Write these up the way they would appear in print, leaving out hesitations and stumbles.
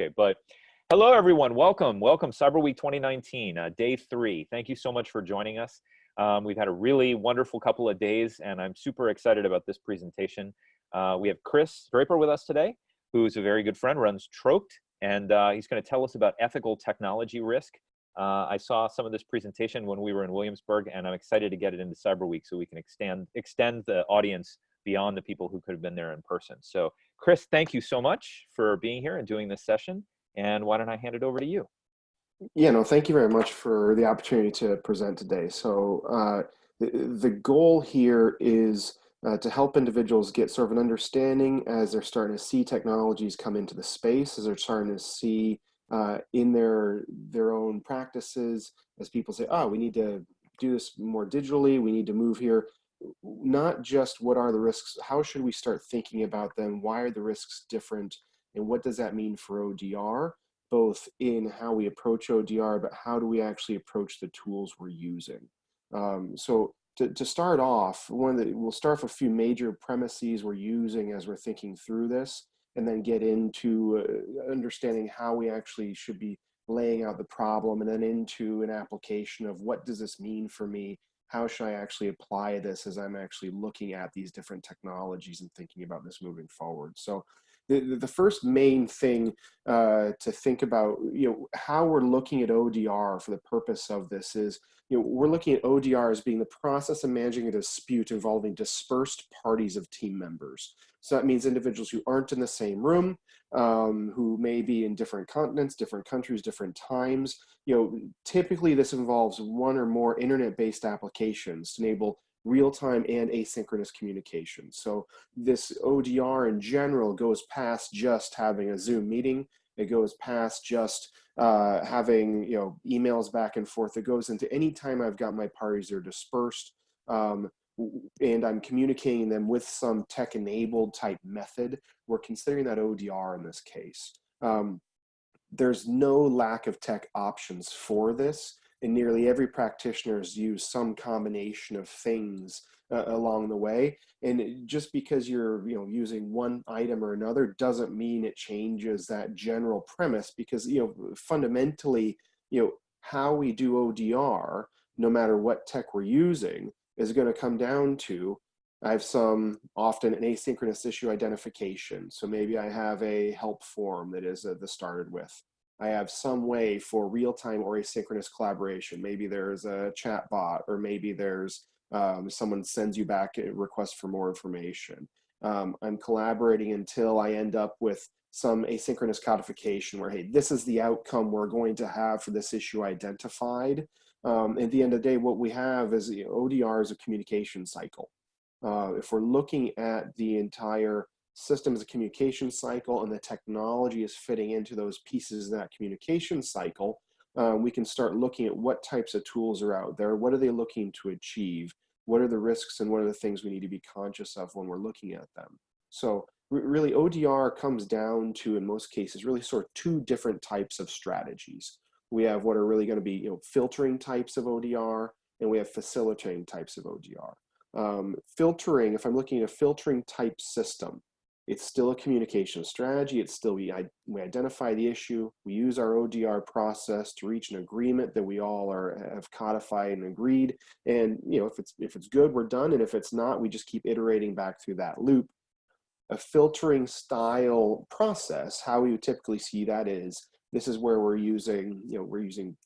Okay, but hello everyone. Welcome Cyberweek 2019, day 3. Thank you so much for joining us. We've had a really wonderful couple of days, and I'm super excited about this presentation. We have Chris Draper with us today, who's a very good friend, runs Trokt, and he's going to tell us about ethical technology risk. I saw some of this presentation when we were in Williamsburg, and I'm excited to get it into Cyberweek so we can extend the audience beyond the people who could have been there in person. So Chris, thank you so much for being here and doing this session. And why don't I hand it over to you? Yeah, no, thank you very much for the opportunity to present today. So the goal here is to help individuals get sort of an understanding as they're starting to see technologies come into the space, as they're starting to see in their own practices, as people say, oh, we need to do this more digitally, we need to move here. Not just what are the risks, how should we start thinking about them, why are the risks different, and what does that mean for ODR? Both in how we approach ODR, but how do we actually approach the tools we're using? So to start off, we'll start with a few major premises we're using as we're thinking through this, and then get into understanding how we actually should be laying out the problem, and then into an application of what does this mean for me? How should I actually apply this as I'm actually looking at these different technologies and thinking about this moving forward? So the first main thing to think about, how we're looking at ODR for the purpose of this is, we're looking at ODR as being the process of managing a dispute involving dispersed parties of team members. So that means individuals who aren't in the same room, who may be in different continents, different countries, different times. Typically this involves one or more internet-based applications to enable real-time and asynchronous communication. So this ODR in general goes past just having a Zoom meeting. It goes past just having emails back and forth. It goes into any time I've got my parties that are dispersed, and I'm communicating them with some tech-enabled type method. We're considering that ODR in this case. There's no lack of tech options for this, and nearly every practitioner has used some combination of things along the way. And just because you're using one item or another doesn't mean it changes that general premise, because fundamentally how we do ODR, no matter what tech we're using, is going to come down to, I have often an asynchronous issue identification. So maybe I have a help form that is started with. I have some way for real-time or asynchronous collaboration. Maybe there's a chat bot, or maybe there's someone sends you back a request for more information. I'm collaborating until I end up with some asynchronous codification where, hey, this is the outcome we're going to have for this issue identified. At the end of the day, what we have is ODR is a communication cycle. If we're looking at the entire system as a communication cycle and the technology is fitting into those pieces of that communication cycle, we can start looking at what types of tools are out there, what are they looking to achieve, what are the risks, and what are the things we need to be conscious of when we're looking at them. So really ODR comes down to, in most cases, really sort of two different types of strategies. We have what are really going to be filtering types of ODR, and we have facilitating types of ODR. Filtering, if I'm looking at a filtering type system, it's still a communication strategy. It's still, we identify the issue, we use our ODR process to reach an agreement that we all have codified and agreed. And if it's good, we're done. And if it's not, we just keep iterating back through that loop. A filtering style process, how we would typically see that is, this is where we're using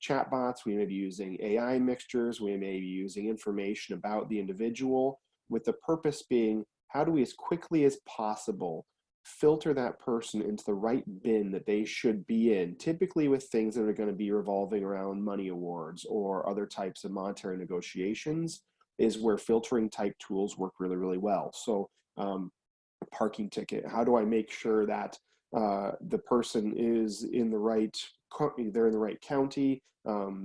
chatbots, we may be using AI mixtures, we may be using information about the individual, with the purpose being, how do we, as quickly as possible, filter that person into the right bin that they should be in, typically with things that are going to be revolving around money awards or other types of monetary negotiations, is where filtering type tools work really, really well. So a parking ticket, how do I make sure that the person is in the right, they're in the right county,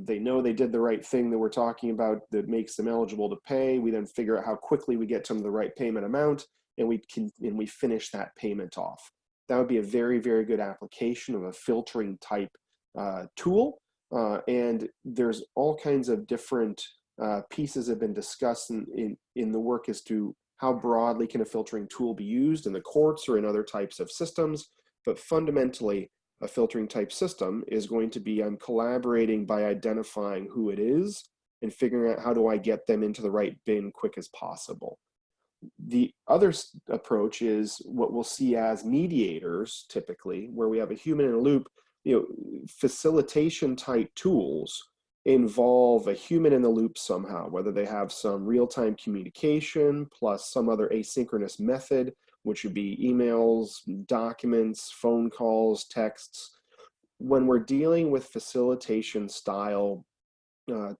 they know they did the right thing that we're talking about that makes them eligible to pay. We then figure out how quickly we get to them the right payment amount, and we finish that payment off. That would be a very, very good application of a filtering type tool. And there's all kinds of different pieces that have been discussed in the work as to how broadly can a filtering tool be used in the courts or in other types of systems. But fundamentally, a filtering type system is going to be I'm collaborating by identifying who it is and figuring out how do I get them into the right bin quick as possible. The other approach is what we'll see as mediators, typically, where we have a human in a loop. Facilitation type tools involve a human in the loop somehow, whether they have some real-time communication plus some other asynchronous method, which would be emails, documents, phone calls, texts. When we're dealing with facilitation style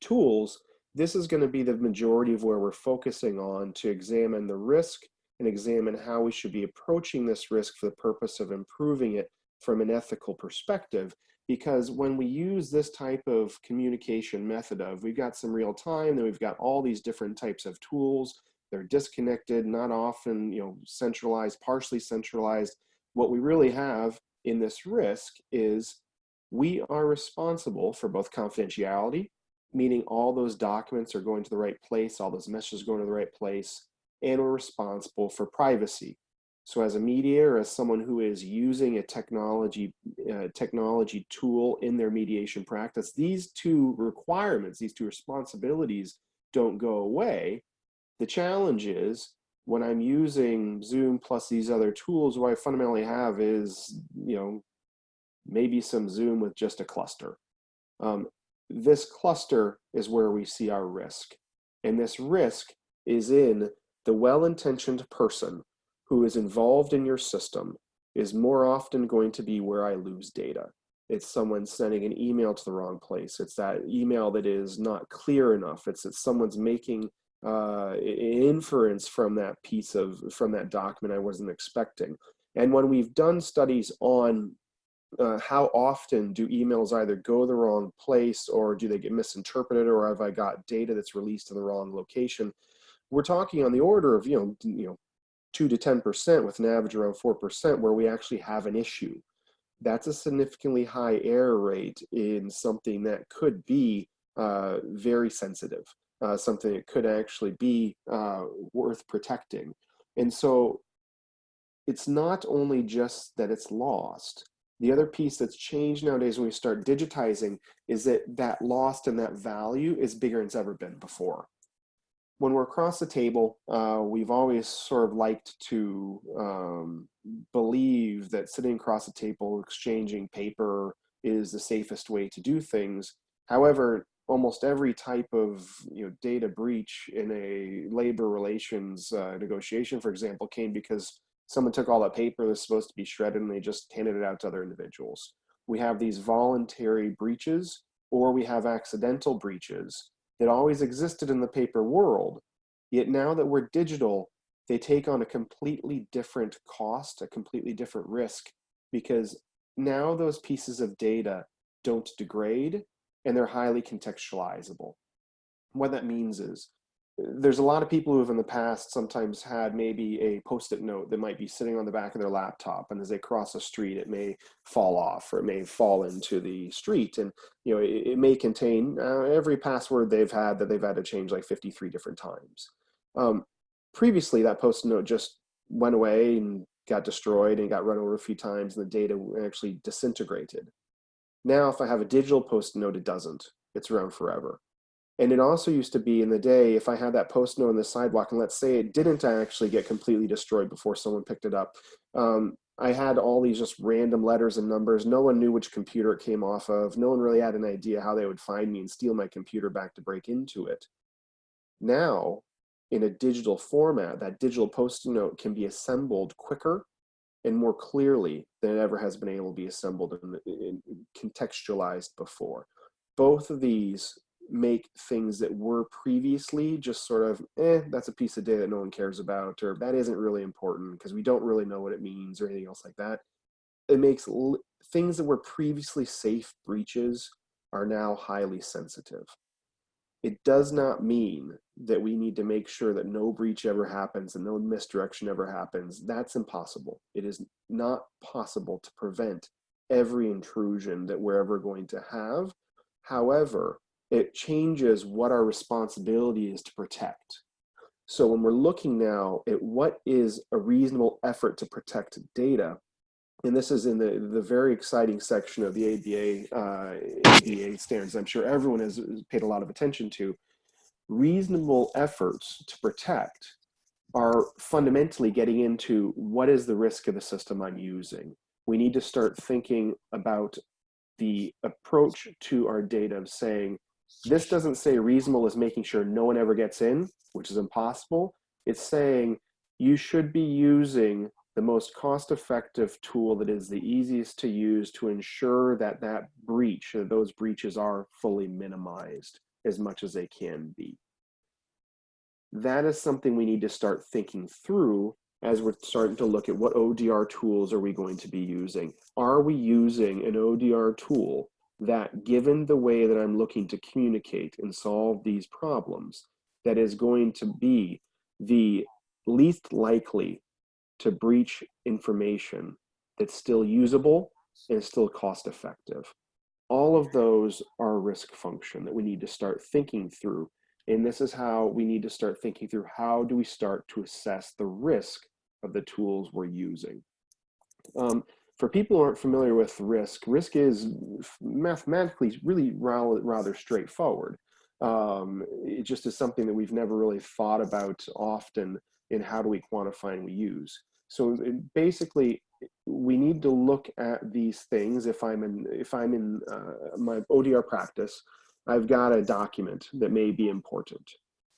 tools, this is going to be the majority of where we're focusing on to examine the risk and examine how we should be approaching this risk for the purpose of improving it from an ethical perspective. Because when we use this type of communication method of we've got some real time, then we've got all these different types of tools, they're disconnected, not often centralized, partially centralized. What we really have in this risk is we are responsible for both confidentiality, meaning all those documents are going to the right place, all those messages are going to the right place, and we're responsible for privacy. So as a mediator, as someone who is using a technology tool in their mediation practice, these two requirements, these two responsibilities don't go away. The challenge is when I'm using Zoom plus these other tools, what I fundamentally have is, maybe some Zoom with just a cluster. This cluster is where we see our risk. And this risk is in the well-intentioned person who is involved in your system is more often going to be where I lose data. It's someone sending an email to the wrong place. It's that email that is not clear enough. It's that someone's making inference from that from that document I wasn't expecting. And when we've done studies on how often do emails either go the wrong place or do they get misinterpreted or have I got data that's released in the wrong location? We're talking on the order of 2 to 10% with an average around 4% where we actually have an issue. That's a significantly high error rate in something that could be very sensitive, something that could actually be worth protecting. And so it's not only just that it's lost. The other piece that's changed nowadays when we start digitizing is that lost and that value is bigger than it's ever been before. When we're across the table, we've always sort of liked to believe that sitting across the table, exchanging paper is the safest way to do things. However, almost every type of data breach in a labor relations negotiation, for example, came because someone took all that paper that's supposed to be shredded and they just handed it out to other individuals. We have these voluntary breaches, or we have accidental breaches that always existed in the paper world. Yet now that we're digital, they take on a completely different cost, a completely different risk, because now those pieces of data don't degrade and they're highly contextualizable. What that means is there's a lot of people who have in the past sometimes had maybe a post-it note that might be sitting on the back of their laptop, and as they cross the street it may fall off or it may fall into the street, and it may contain every password they've had that they've had to change like 53 different times. Previously that post-it note just went away and got destroyed and got run over a few times and the data actually disintegrated. Now if I have a digital post-it note, it doesn't. It's around forever. And it also used to be in the day, if I had that post note on the sidewalk, and let's say it didn't actually get completely destroyed before someone picked it up, I had all these just random letters and numbers. No one knew which computer it came off of. No one really had an idea how they would find me and steal my computer back to break into it. Now, in a digital format, that digital post note can be assembled quicker and more clearly than it ever has been able to be assembled and contextualized before. Both of these make things that were previously just sort of, that's a piece of data that no one cares about, or that isn't really important because we don't really know what it means or anything else like that. It makes things that were previously safe breaches are now highly sensitive. It does not mean that we need to make sure that no breach ever happens and no misdirection ever happens. That's impossible. It is not possible to prevent every intrusion that we're ever going to have. However, it changes what our responsibility is to protect. So when we're looking now at what is a reasonable effort to protect data, and this is in the very exciting section of the ABA standards I'm sure everyone has paid a lot of attention to. Reasonable efforts to protect are fundamentally getting into what is the risk of the system I'm using. We need to start thinking about the approach to our data of saying, this doesn't say reasonable is making sure no one ever gets in, which is impossible. It's saying you should be using the most cost-effective tool that is the easiest to use to ensure that those breaches are fully minimized as much as they can be. That is something we need to start thinking through as we're starting to look at what ODR tools are we going to be using. Are we using an ODR tool that, given the way that I'm looking to communicate and solve these problems, that is going to be the least likely to breach information that's still usable and still cost effective? All of those are a risk function that we need to start thinking through. And this is how we need to start thinking through, how do we start to assess the risk of the tools we're using? For people who aren't familiar with risk is mathematically really rather straightforward. It just is something that we've never really thought about often in how do we quantify and we use. So basically, we need to look at these things. If I'm in my ODR practice, I've got a document that may be important.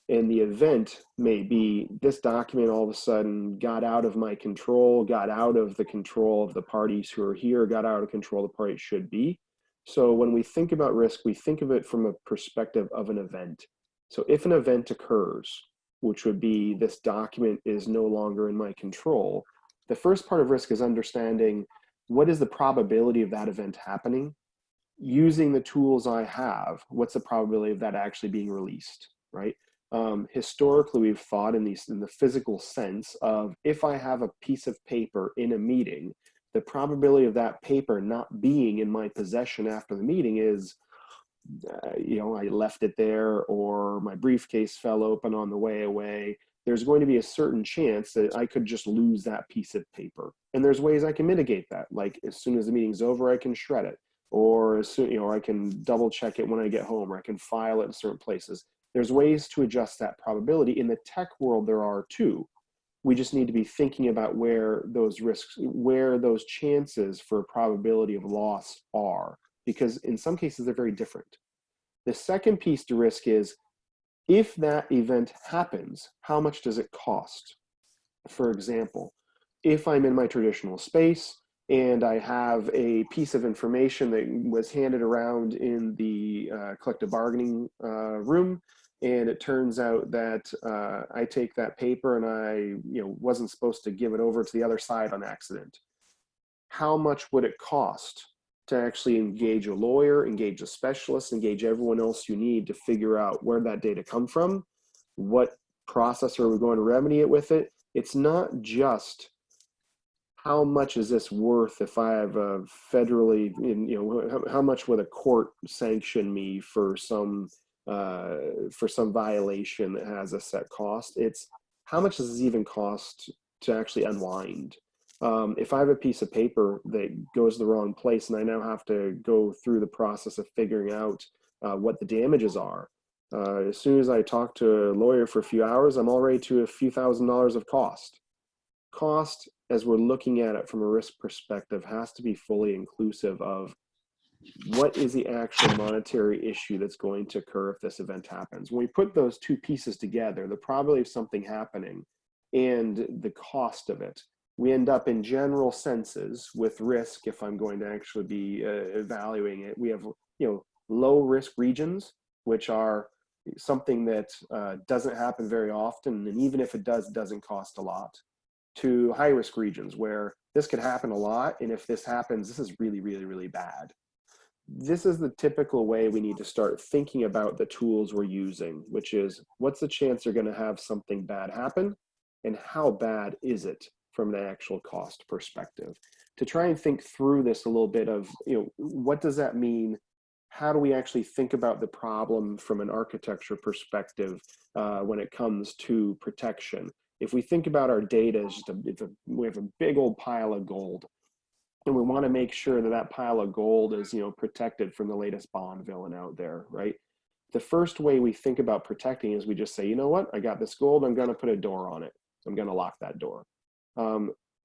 And the event may be this document all of a sudden got out of my control, got out of the control of the parties who are here, got out of control of the parties should be. So when we think about risk, we think of it from a perspective of an event. So if an event occurs, which would be this document is no longer in my control, the first part of risk is understanding what is the probability of that event happening. Using the tools I have, what's the probability of that actually being released, right? Historically, we've thought in the physical sense of, if I have a piece of paper in a meeting, the probability of that paper not being in my possession after the meeting is, I left it there, or my briefcase fell open on the way away. There's going to be a certain chance that I could just lose that piece of paper. And there's ways I can mitigate that. Like, as soon as the meeting's over, I can shred it, or as soon, I can double check it when I get home, or I can file it in certain places. There's ways to adjust that probability. In the tech world, there are too. We just need to be thinking about where those risks, where those chances for probability of loss are, because in some cases they're very different. The second piece to risk is, if that event happens, how much does it cost? For example, if I'm in my traditional space and I have a piece of information that was handed around in the collective bargaining room, and it turns out that I take that paper and I wasn't supposed to give it over to the other side on accident, how much would it cost to actually engage a lawyer, engage a specialist, engage everyone else you need to figure out where that data come from? What process are we going to remedy it with it? It's not just how much is this worth if I have a federally, how much would a court sanction me for some violation that has a set cost. It's how much does this even cost to actually unwind? If I have a piece of paper that goes the wrong place and I now have to go through the process of figuring out what the damages are, as soon as I talk to a lawyer for a few hours, I'm already to a few $1,000s of cost. Cost, as we're looking at it from a risk perspective, has to be fully inclusive of what is the actual monetary issue that's going to occur if this event happens. When we put those two pieces together, the probability of something happening and the cost of it, we end up in general senses with risk. If I'm going to actually be evaluating it, we have low risk regions, which are something that doesn't happen very often, and even if it does, it doesn't cost a lot, to high risk regions where this could happen a lot, and if this happens, this is really, really, really bad. This is the typical way we need to start thinking about the tools we're using, which is, what's the chance they're going to have something bad happen, and how bad is it from an actual cost perspective? To try and think through this a little bit of, what does that mean? How do we actually think about the problem from an architecture perspective when it comes to protection? If we think about our data as we have a big old pile of gold, And we want to make sure that that pile of gold is, protected from the latest Bond villain out there, right? The first way we think about protecting is we just say, you know what, I got this gold, I'm going to put a door on it. I'm going to lock that door.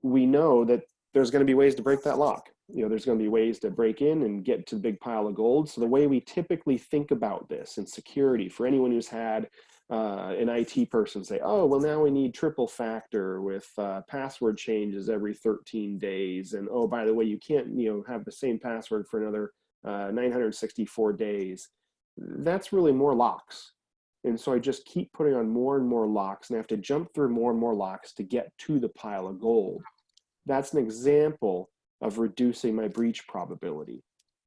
We know that there's going to be ways to break that lock. There's going to be ways to break in and get to the big pile of gold. So the way we typically think about this in security, for anyone who's had an IT person say, oh, well, now we need triple factor with password changes every 13 days. And oh, by the way, you can't have the same password for another 964 days. That's really more locks. And so I just keep putting on more and more locks, and I have to jump through more and more locks to get to the pile of gold. That's an example of reducing my breach probability.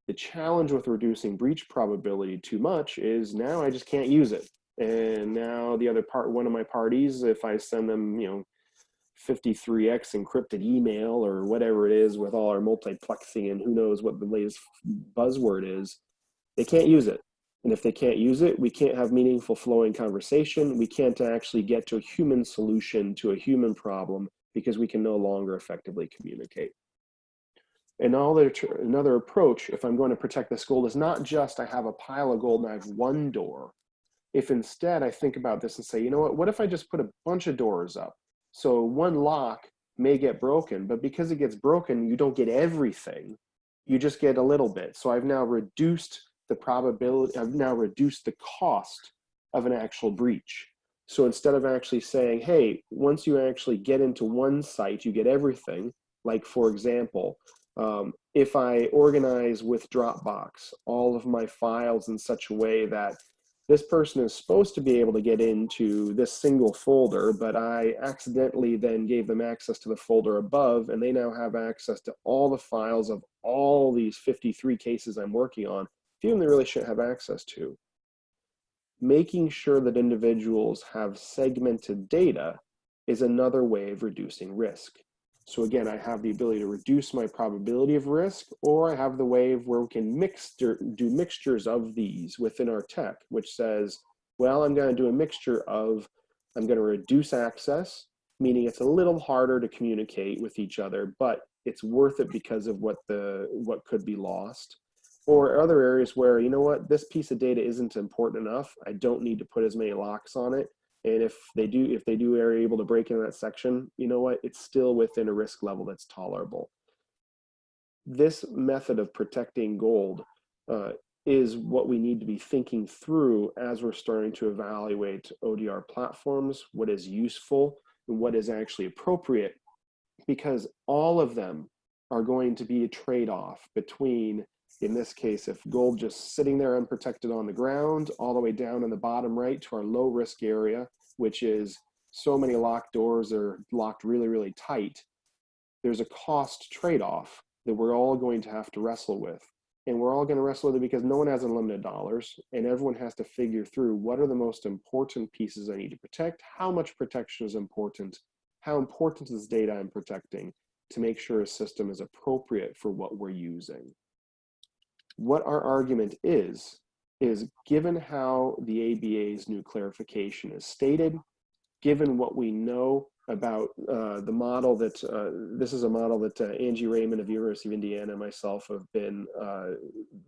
The challenge with reducing breach probability too much is now I just can't use it. And now the other part, one of my parties, if I send them, 53x encrypted email or whatever it is with all our multiplexing and who knows what the latest buzzword is, they can't use it. And if they can't use it, we can't have meaningful flowing conversation. We can't actually get to a human solution to a human problem because we can no longer effectively communicate. And another approach, if I'm going to protect this gold, is not just I have a pile of gold and I have one door. If instead I think about this and say, you know what if I just put a bunch of doors up? So one lock may get broken, but because it gets broken, you don't get everything. You just get a little bit. So I've now reduced the probability, I've now reduced the cost of an actual breach. So instead of actually saying, hey, once you actually get into one site, you get everything. Like, for example, if I organize with Dropbox all of my files in such a way that this person is supposed to be able to get into this single folder, but I accidentally then gave them access to the folder above, and they now have access to all the files of all these 53 cases I'm working on, few they really shouldn't have access to. Making sure that individuals have segmented data is another way of reducing risk. So again, I have the ability to reduce my probability of risk, or I have the way where we can do mixtures of these within our tech, which says, well, I'm going to do a mixture of, I'm going to reduce access, meaning it's a little harder to communicate with each other, but it's worth it because of what could be lost. Or other areas where, you know what, this piece of data isn't important enough. I don't need to put as many locks on it. And if they are able to break into that section, you know what, it's still within a risk level that's tolerable. This method of protecting gold is what we need to be thinking through as we're starting to evaluate ODR platforms, what is useful and what is actually appropriate, because all of them are going to be a trade-off between, in this case, if gold just sitting there unprotected on the ground, all the way down in the bottom right to our low risk area, which is so many locked doors are locked really, really tight. There's a cost trade-off that we're all going to have to wrestle with. And we're all going to wrestle with it because no one has unlimited dollars, and everyone has to figure through what are the most important pieces I need to protect, how much protection is important, how important is data I'm protecting, to make sure a system is appropriate for what we're using. What our argument is given how the ABA's new clarification is stated, given what we know about the model that, this is a model that Angie Raymond of the University of Indiana and myself have been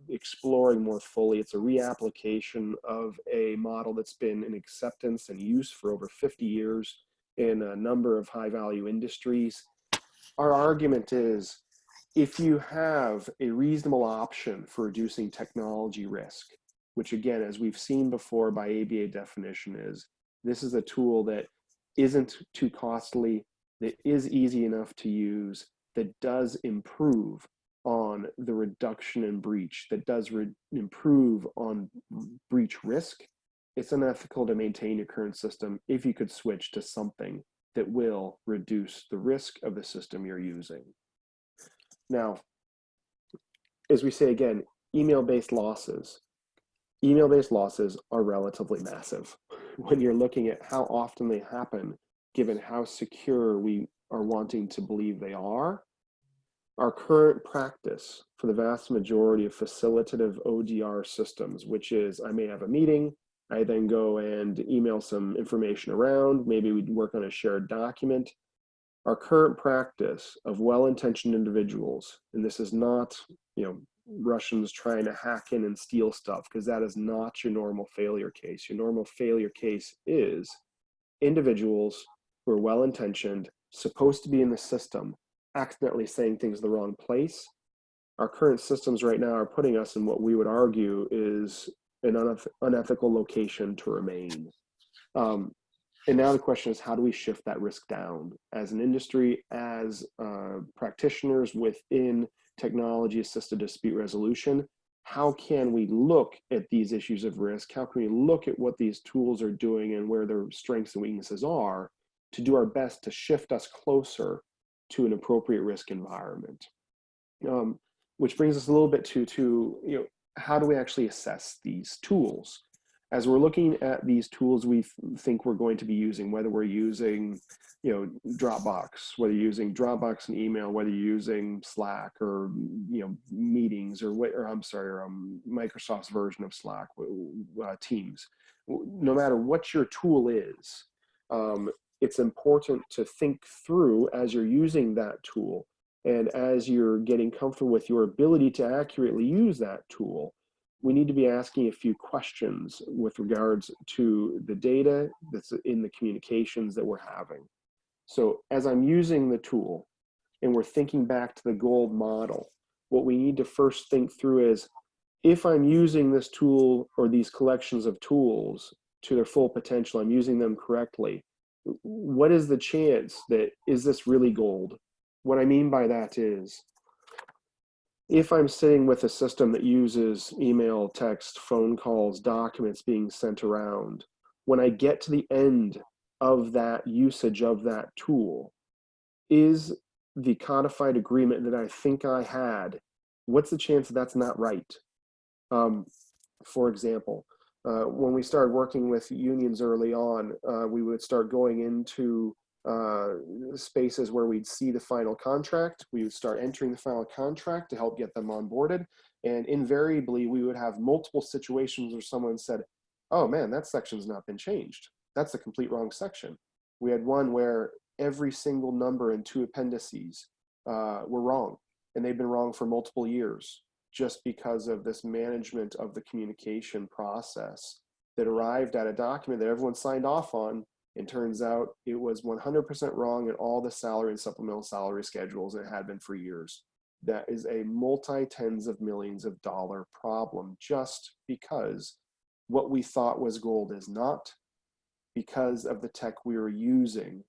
exploring more fully. It's a reapplication of a model that's been in acceptance and use for over 50 years in a number of high value industries. Our argument is, if you have a reasonable option for reducing technology risk, which again, as we've seen before by ABA definition, is this is a tool that isn't too costly, that is easy enough to use, that does improve on the reduction in breach, that does improve on breach risk, it's unethical to maintain your current system if you could switch to something that will reduce the risk of the system you're using. Now, as we say again, email-based losses are relatively massive when you're looking at how often they happen, given how secure we are wanting to believe they are. Our current practice for the vast majority of facilitative ODR systems, which is I may have a meeting, I then go and email some information around, maybe we work on a shared document. Our current practice of well-intentioned individuals, and this is not, Russians trying to hack in and steal stuff, because that is not your normal failure case. Your normal failure case is individuals who are well-intentioned, supposed to be in the system, accidentally saying things in the wrong place. Our current systems right now are putting us in what we would argue is an unethical location to remain. And now the question is, how do we shift that risk down as an industry, as practitioners within technology-assisted dispute resolution? How can we look at these issues of risk? How can we look at what these tools are doing and where their strengths and weaknesses are to do our best to shift us closer to an appropriate risk environment? Which brings us a little bit to how do we actually assess these tools? As we're looking at these tools we think we're going to be using, whether we're using Dropbox, whether you're using Dropbox and email, whether you're using Slack or meetings or Microsoft's version of Slack, Teams, no matter what your tool is, it's important to think through as you're using that tool and as you're getting comfortable with your ability to accurately use that tool. We need to be asking a few questions with regards to the data that's in the communications that we're having. So as I'm using the tool and we're thinking back to the gold model, what we need to first think through is, if I'm using this tool or these collections of tools to their full potential, I'm using them correctly, what is the chance that, is this really gold? What I mean by that is, if I'm sitting with a system that uses email, text, phone calls, documents being sent around, when I get to the end of that usage of that tool, is the codified agreement that I think I had, what's the chance that that's not right? For example, when we started working with unions early on, we would start going into spaces where we'd see the final contract. We would start entering the final contract to help get them onboarded. And invariably, we would have multiple situations where someone said, oh man, that section's not been changed. That's a complete wrong section. We had one where every single number in 2 appendices were wrong, and they've been wrong for multiple years, just because of this management of the communication process that arrived at a document that everyone signed off on. It turns out it was 100% wrong in all the salary and supplemental salary schedules, and it had been for years. That is a multi-tens of millions of dollar problem, just because what we thought was gold is not, because of the tech we were using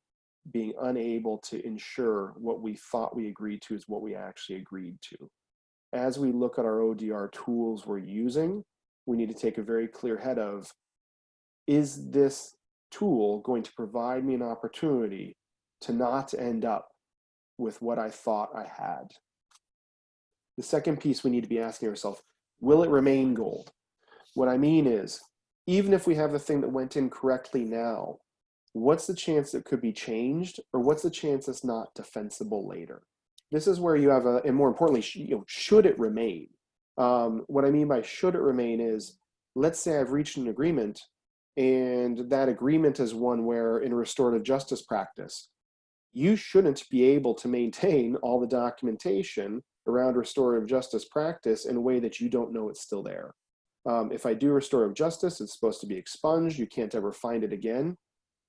being unable to ensure what we thought we agreed to is what we actually agreed to. As we look at our ODR tools we're using, we need to take a very clear head of, is this tool going to provide me an opportunity to not end up with what I thought I had? The second piece we need to be asking ourselves, will it remain gold? What I mean is, even if we have the thing that went in correctly now, what's the chance it could be changed, or what's the chance it's not defensible later? This is where you have and more importantly, should it remain? What I mean by should it remain is, let's say I've reached an agreement, and that agreement is one where, in a restorative justice practice, you shouldn't be able to maintain all the documentation around restorative justice practice in a way that you don't know it's still there. If I do restorative justice, it's supposed to be expunged. You can't ever find it again.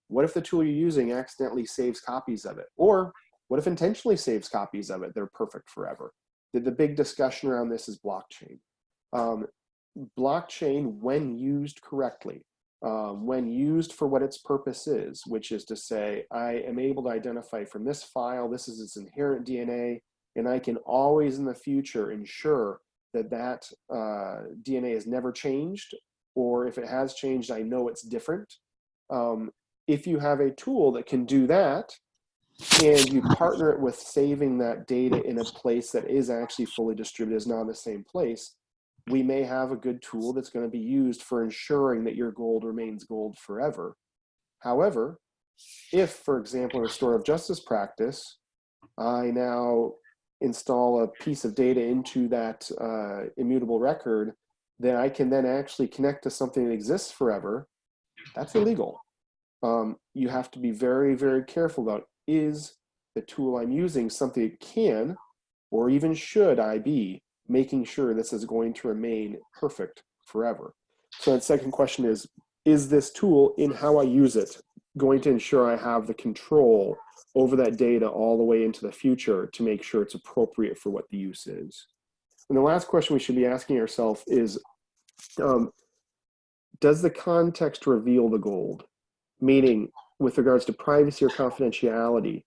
What if the tool you're using accidentally saves copies of it? Or what if intentionally saves copies of it? They're perfect forever. The big discussion around this is blockchain. Blockchain, when used correctly, when used for what its purpose is, which is to say, I am able to identify from this file, this is its inherent DNA, and I can always in the future ensure that that DNA has never changed, or if it has changed, I know it's different. If you have a tool that can do that, and you partner it with saving that data in a place that is actually fully distributed, is not in the same place, we may have a good tool that's going to be used for ensuring that your gold remains gold forever. However, if, for example, in restorative justice practice, I now install a piece of data into that immutable record, then I can then actually connect to something that exists forever, that's illegal. You have to be very, very careful about, is the tool I'm using something it can, or even should I be making sure this is going to remain perfect forever? So that second question is this tool, in how I use it, going to ensure I have the control over that data all the way into the future to make sure it's appropriate for what the use is? And the last question we should be asking ourselves is, does the context reveal the gold? Meaning, with regards to privacy or confidentiality,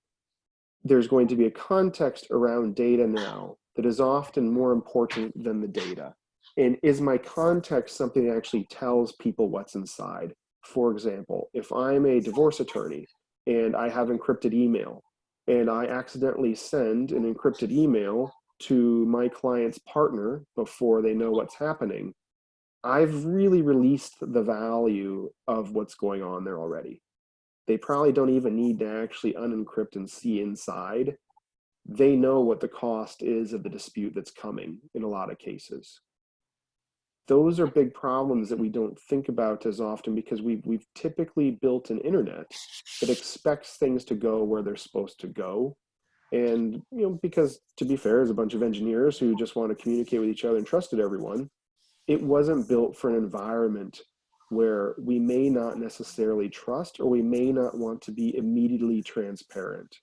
there's going to be a context around data now that is often more important than the data. And is my context something that actually tells people what's inside? For example, if I'm a divorce attorney and I have encrypted email, and I accidentally send an encrypted email to my client's partner before they know what's happening, I've really released the value of what's going on there already. They probably don't even need to actually unencrypt and see inside. They know what the cost is of the dispute that's coming in a lot of cases. Those are big problems that we don't think about as often because we've typically built an internet that expects things to go where they're supposed to go. And because, to be fair, as a bunch of engineers who just want to communicate with each other and trusted everyone, it wasn't built for an environment where we may not necessarily trust, or we may not want to be immediately transparent.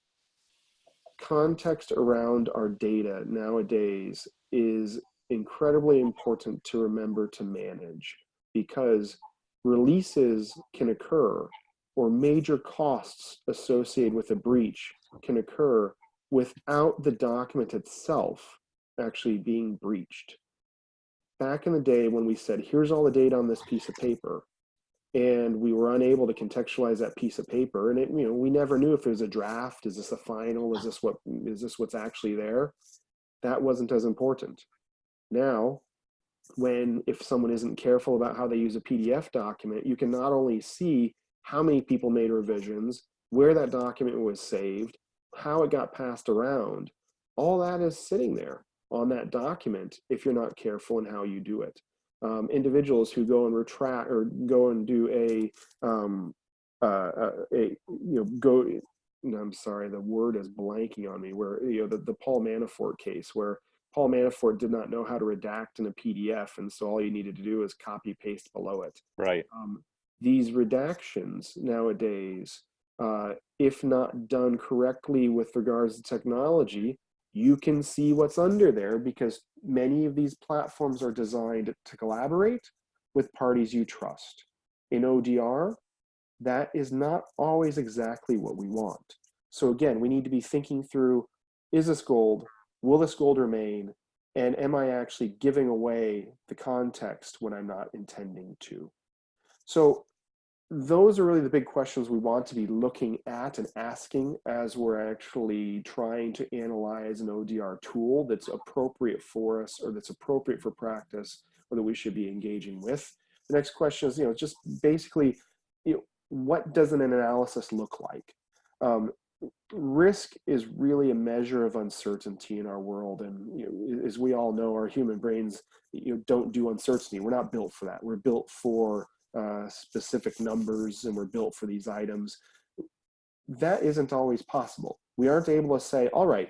Context around our data nowadays is incredibly important to remember to manage, because releases can occur, or major costs associated with a breach can occur without the document itself actually being breached. Back in the day when we said, here's all the data on this piece of paper, and we were unable to contextualize that piece of paper, and we never knew if it was a draft, is this a final, is this what's actually there? That wasn't as important. Now, if someone isn't careful about how they use a PDF document, you can not only see how many people made revisions, where that document was saved, how it got passed around. All that is sitting there on that document if you're not careful in how you do it. Individuals who go and retract or go and do I'm sorry, the word is blanking on me, where the Paul Manafort case, where Paul Manafort did not know how to redact in a PDF, and so all you needed to do is copy paste below it. Right. These redactions nowadays, if not done correctly with regards to technology, you can see what's under there, because many of these platforms are designed to collaborate with parties you trust. In ODR, that is not always exactly what we want. So again, we need to be thinking through, is this gold? Will this gold remain? And am I actually giving away the context when I'm not intending to? So those are really the big questions we want to be looking at and asking as we're actually trying to analyze an ODR tool that's appropriate for us, or that's appropriate for practice, or that we should be engaging with. The next question is, just basically, what does an analysis look like? Risk is really a measure of uncertainty in our world, and as we all know, our human brains don't do uncertainty. We're not built for that. We're built for specific numbers, and we're built for these items. That isn't always possible. We aren't able to say, all right,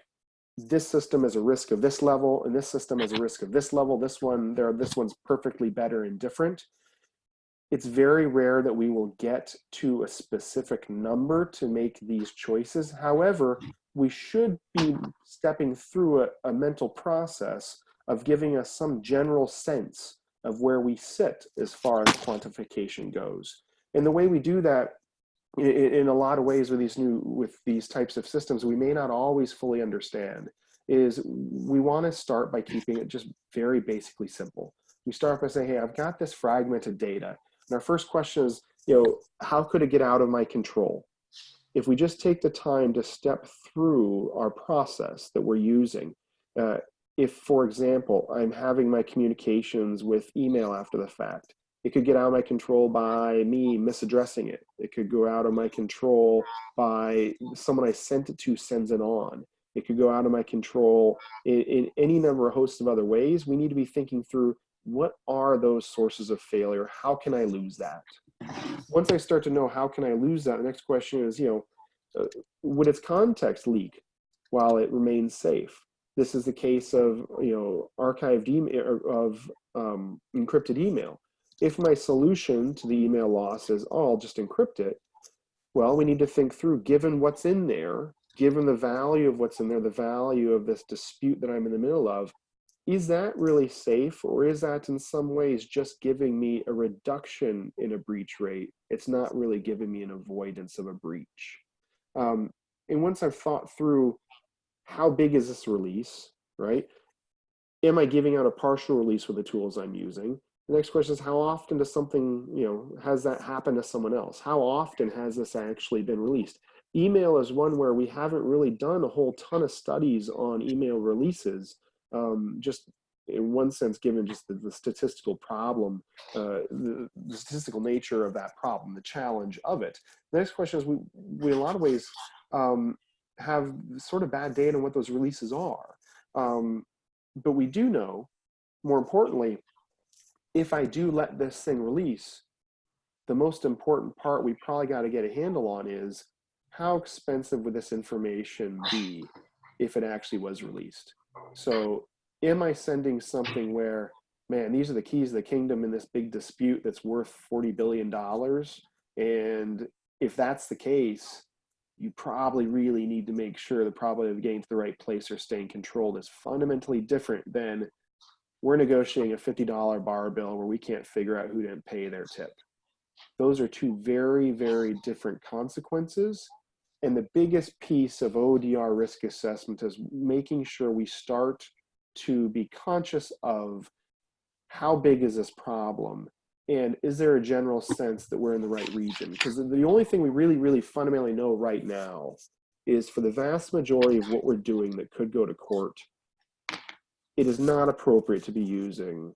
this system is a risk of this level, and this system is a risk of this level. This one's perfectly better and different. It's very rare that we will get to a specific number to make these choices. However, we should be stepping through a mental process of giving us some general sense of where we sit as far as quantification goes. And the way we do that, in a lot of ways with these types of systems, we may not always fully understand, is we want to start by keeping it just very basically simple. We start by saying, hey, I've got this fragmented data. And our first question is, how could it get out of my control? If we just take the time to step through our process that we're using, if, for example, I'm having my communications with email after the fact, it could get out of my control by me misaddressing it. It could go out of my control by someone I sent it to sends it on. It could go out of my control in any number of hosts of other ways. We need to be thinking through, what are those sources of failure? How can I lose that? Once I start to know how can I lose that, the next question is, would its context leak? while it remains safe. This is the case of, archived email, of encrypted email. If my solution to the email loss is, oh, I'll just encrypt it, well, we need to think through, given what's in there, given the value of what's in there, the value of this dispute that I'm in the middle of, is that really safe, or is that in some ways just giving me a reduction in a breach rate? It's not really giving me an avoidance of a breach. And once I've thought through how big is this release, right? Am I giving out a partial release with the tools I'm using? The next question is, how often does something, has that happened to someone else? How often has this actually been released? Email is one where we haven't really done a whole ton of studies on email releases, just in one sense, given just the statistical problem, the statistical nature of that problem, the challenge of it. The next question is, we in a lot of ways have sort of bad data on what those releases are. But we do know, more importantly, if I do let this thing release, the most important part we probably got to get a handle on is, how expensive would this information be if it actually was released? So am I sending something where, man, these are the keys of the kingdom in this big dispute that's worth $40 billion? And if that's the case, you probably really need to make sure the probability of getting to the right place or staying controlled is fundamentally different than, we're negotiating a $50 bar bill where we can't figure out who didn't pay their tip. Those are two very, very different consequences. And the biggest piece of ODR risk assessment is making sure we start to be conscious of, how big is this problem? And is there a general sense that we're in the right region? Because the only thing we really, really fundamentally know right now is, for the vast majority of what we're doing that could go to court, it is not appropriate to be using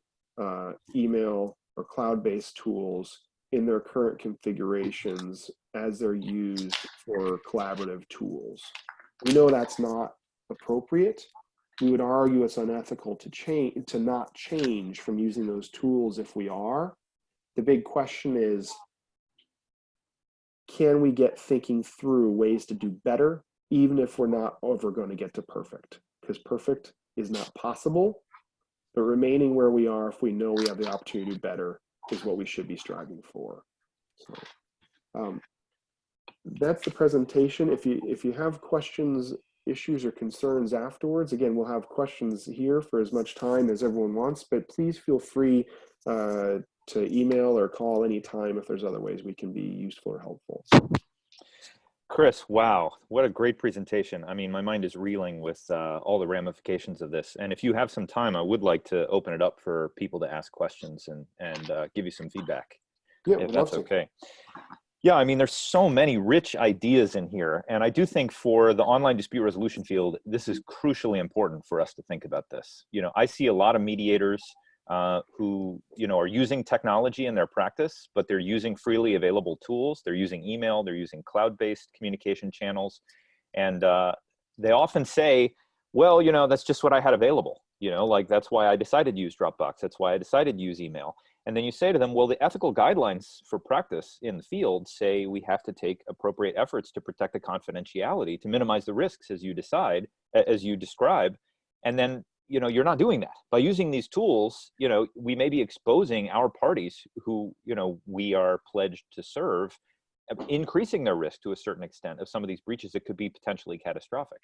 email or cloud-based tools in their current configurations as they're used for collaborative tools. We know that's not appropriate. We would argue it's unethical to not change from using those tools if we are. The big question is, can we get thinking through ways to do better, even if we're not ever going to get to perfect? Because perfect is not possible, but remaining where we are, if we know we have the opportunity to do better, is what we should be striving for. So that's the presentation. If you have questions, issues, or concerns afterwards, again, we'll have questions here for as much time as everyone wants, but please feel free to email or call anytime if there's other ways we can be useful or helpful. Chris, wow, what a great presentation. I mean, my mind is reeling with all the ramifications of this. And if you have some time, I would like to open it up for people to ask questions and give you some feedback, if that's okay. Yeah, I mean, there's so many rich ideas in here. And I do think for the online dispute resolution field, this is crucially important for us to think about this. I see a lot of mediators who are using technology in their practice, but they're using freely available tools. They're using email, they're using cloud-based communication channels, and they often say, well, that's just what I had available. Like, that's why I decided to use Dropbox. That's why I decided to use email. And then you say to them, well, the ethical guidelines for practice in the field say we have to take appropriate efforts to protect the confidentiality, to minimize the risks as you describe. And then you're not doing that. By using these tools, we may be exposing our parties who, we are pledged to serve, increasing their risk to a certain extent of some of these breaches that could be potentially catastrophic.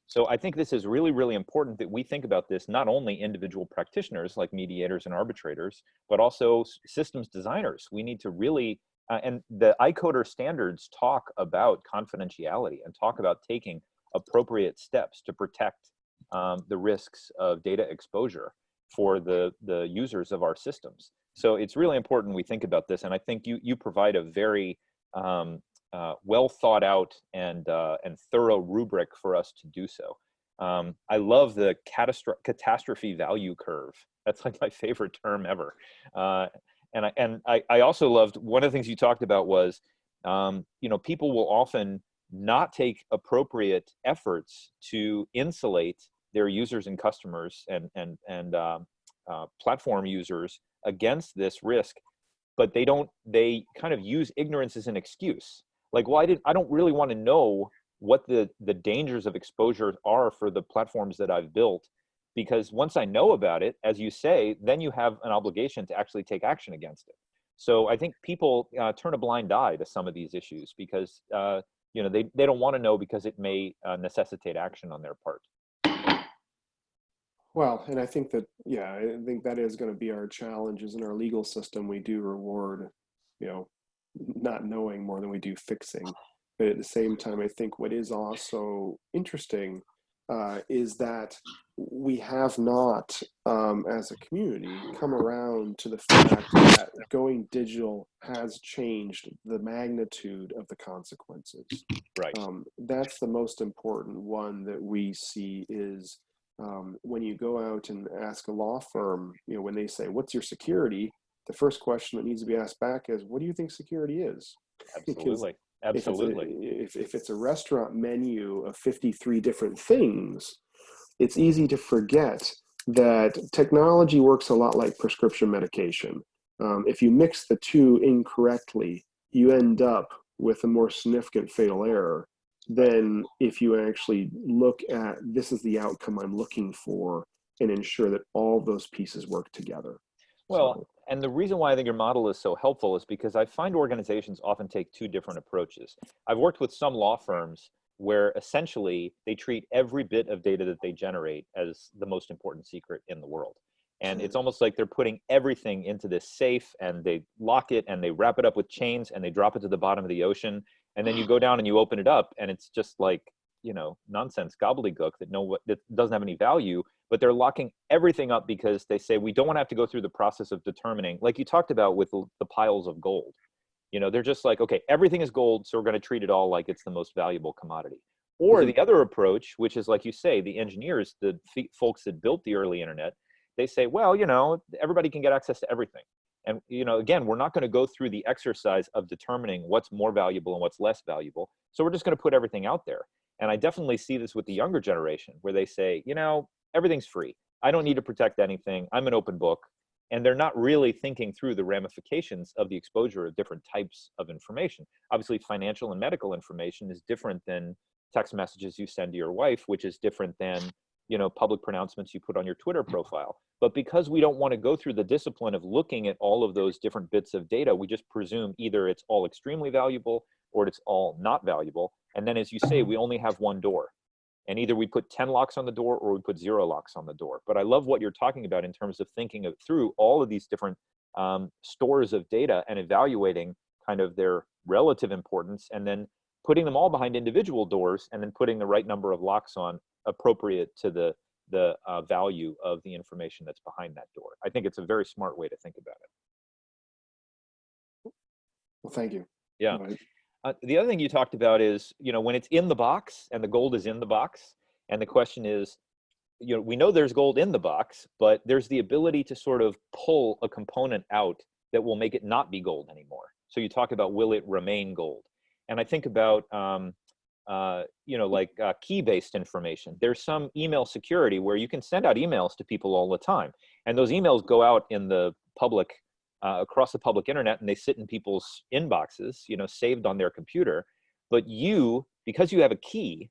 So I think this is really, really important that we think about this, not only individual practitioners like mediators and arbitrators, but also systems designers. We need to really, and the iCoder standards talk about confidentiality and talk about taking appropriate steps to protect the risks of data exposure for the users of our systems. So it's really important we think about this, and I think you provide a very well thought out and thorough rubric for us to do so. I love the catastrophe value curve. That's like my favorite term ever. And I also loved, one of the things you talked about was, people will often not take appropriate efforts to insulate their users and customers and platform users against this risk, but they kind of use ignorance as an excuse. Like, well, I don't really want to know what the dangers of exposure are for the platforms that I've built. Because once I know about it, as you say, then you have an obligation to actually take action against it. So I think people turn a blind eye to some of these issues because they don't want to know because it may necessitate action on their part. Well, and I think that, yeah, I think that is going to be our challenge is in our legal system, we do reward, you know, not knowing more than we do fixing. But at the same time, I think what is also interesting is that we have not, as a community, come around to the fact that going digital has changed the magnitude of the consequences. Right. That's the most important one that we see is when you go out and ask a law firm, when they say, "What's your security?" The first question that needs to be asked back is, "What do you think security is?" Because Absolutely. if it's a Absolutely. if it's a restaurant menu of 53 different things, it's easy to forget that technology works a lot like prescription medication. If you mix the two incorrectly, you end up with a more significant fatal error than if you actually look at this is the outcome I'm looking for and ensure that all those pieces work together. Well, So, and the reason why I think your model is so helpful is because I find organizations often take two different approaches. I've worked with some law firms where essentially they treat every bit of data that they generate as the most important secret in the world. And it's sure. almost like they're putting everything into this safe and they lock it and they wrap it up with chains and they drop it to the bottom of the ocean. And then you go down and you open it up and it's just like, nonsense gobbledygook that doesn't have any value, but they're locking everything up because they say we don't want to have to go through the process of determining, like you talked about with the piles of gold. They're just like, okay, everything is gold, so we're going to treat it all like it's the most valuable commodity. Or Mhm. the other approach, which is like you say, the engineers, the folks that built the early internet, they say, well, everybody can get access to everything. And, again, we're not going to go through the exercise of determining what's more valuable and what's less valuable. So we're just going to put everything out there. And I definitely see this with the younger generation where they say, everything's free. I don't need to protect anything. I'm an open book. And they're not really thinking through the ramifications of the exposure of different types of information. Obviously, financial and medical information is different than text messages you send to your wife, which is different than public pronouncements you put on your Twitter profile. But because we don't want to go through the discipline of looking at all of those different bits of data, we just presume either it's all extremely valuable or it's all not valuable. And then, as you say, we only have one door. And either we put 10 locks on the door or we put 0 locks on the door. But I love what you're talking about in terms of thinking through all of these different stores of data and evaluating kind of their relative importance and then putting them all behind individual doors and then putting the right number of locks on appropriate to the value of the information that's behind that door. I think it's a very smart way to think about it. Well, thank you. Yeah. Right. The other thing you talked about is, when it's in the box and the gold is in the box, and the question is, we know there's gold in the box, but there's the ability to sort of pull a component out that will make it not be gold anymore. So you talk about, will it remain gold? And I think about, key-based information. There's some email security where you can send out emails to people all the time. And those emails go out in the public, across the public internet, and they sit in people's inboxes, saved on their computer. But you, because you have a key,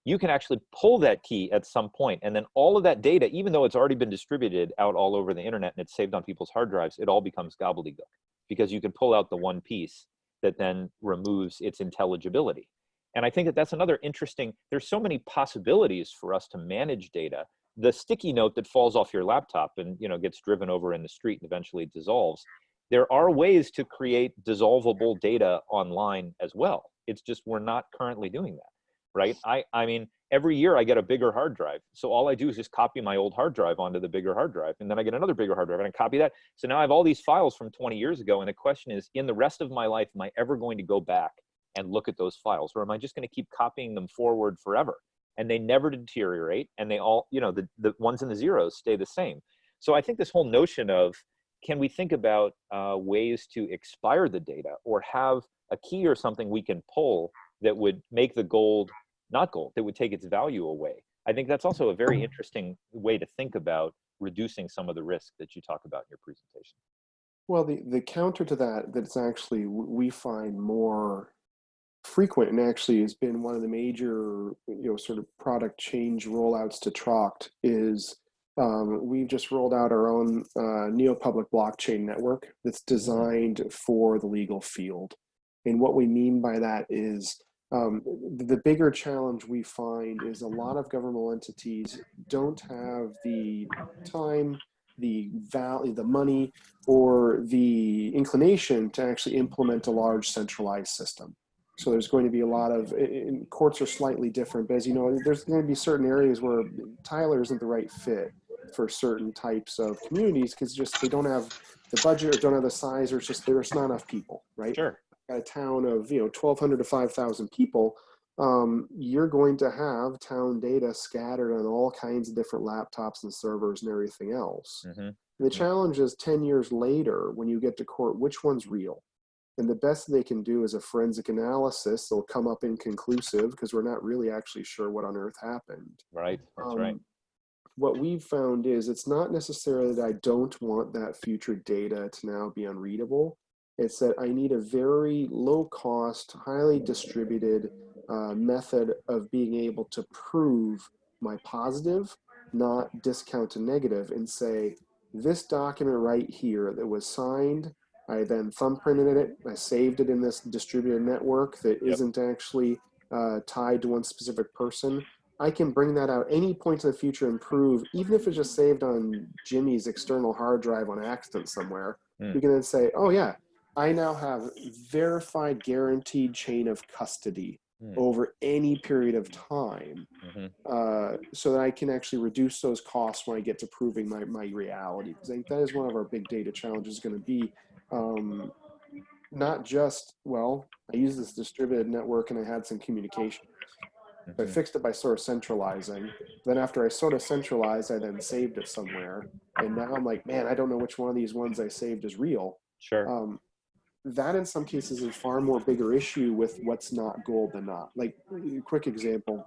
you can actually pull that key at some point, and then all of that data, even though it's already been distributed out all over the internet and it's saved on people's hard drives, it all becomes gobbledygook because you can pull out the one piece that then removes its intelligibility. And I think that that's another interesting, there's so many possibilities for us to manage data. The sticky note that falls off your laptop and gets driven over in the street and eventually dissolves, there are ways to create dissolvable data online as well. It's just we're not currently doing that. Right? I mean, every year I get a bigger hard drive. So all I do is just copy my old hard drive onto the bigger hard drive. And then I get another bigger hard drive and I copy that. So now I have all these files from 20 years ago. And the question is, in the rest of my life, am I ever going to go back and look at those files? Or am I just going to keep copying them forward forever? And they never deteriorate. And they all, the ones and the zeros stay the same. So I think this whole notion of, can we think about ways to expire the data or have a key or something we can pull that would make the gold not gold, that would take its value away? I think that's also a very interesting way to think about reducing some of the risk that you talk about in your presentation. Well, the counter to that, that's actually we find more frequent and actually has been one of the major, sort of product change rollouts to Troct is we've just rolled out our own NeoPublic blockchain network that's Mm, designed for the legal field. And what we mean by that is the bigger challenge we find is a lot of governmental entities don't have the time, the value, the money, or the inclination to actually implement a large centralized system. So there's going to be a lot of, and courts are slightly different, but as you know, there's going to be certain areas where Tyler isn't the right fit for certain types of communities because just they don't have the budget or don't have the size, or it's just there's not enough people, right? sure. A town of 1,200 to 5,000 people, you're going to have town data scattered on all kinds of different laptops and servers and everything else. Hmm. The challenge is 10 years later, when you get to court, which one's real? And the best they can do is a forensic analysis. They'll come up inconclusive because we're not really actually sure what on earth happened. Right. That's right. Um, what we've found is it's not necessarily that I don't want that future data to now be unreadable. It's that I need a very low cost, highly distributed method of being able to prove my positive, not discount a negative, and say, this document right here that was signed, I then thumbprinted it, I saved it in this distributed network that Yep. isn't actually tied to one specific person. I can bring that out any point in the future and prove, even if it's just saved on Jimmy's external hard drive on accident somewhere, Mm, we can then say, oh yeah, I now have verified guaranteed chain of custody mm, over any period of time, hmm. so that I can actually reduce those costs when I get to proving my reality. Because I think that is one of our big data challenges going to be, um, not just, well, I use this distributed network and I had some communication. So I Hmm. fixed it by sort of centralizing. Then after I sort of centralized, I then saved it somewhere. And now I'm like, man, I don't know which one of these ones I saved is real. Sure. Um, that in some cases is far more bigger issue with what's not gold than not. Like, quick example,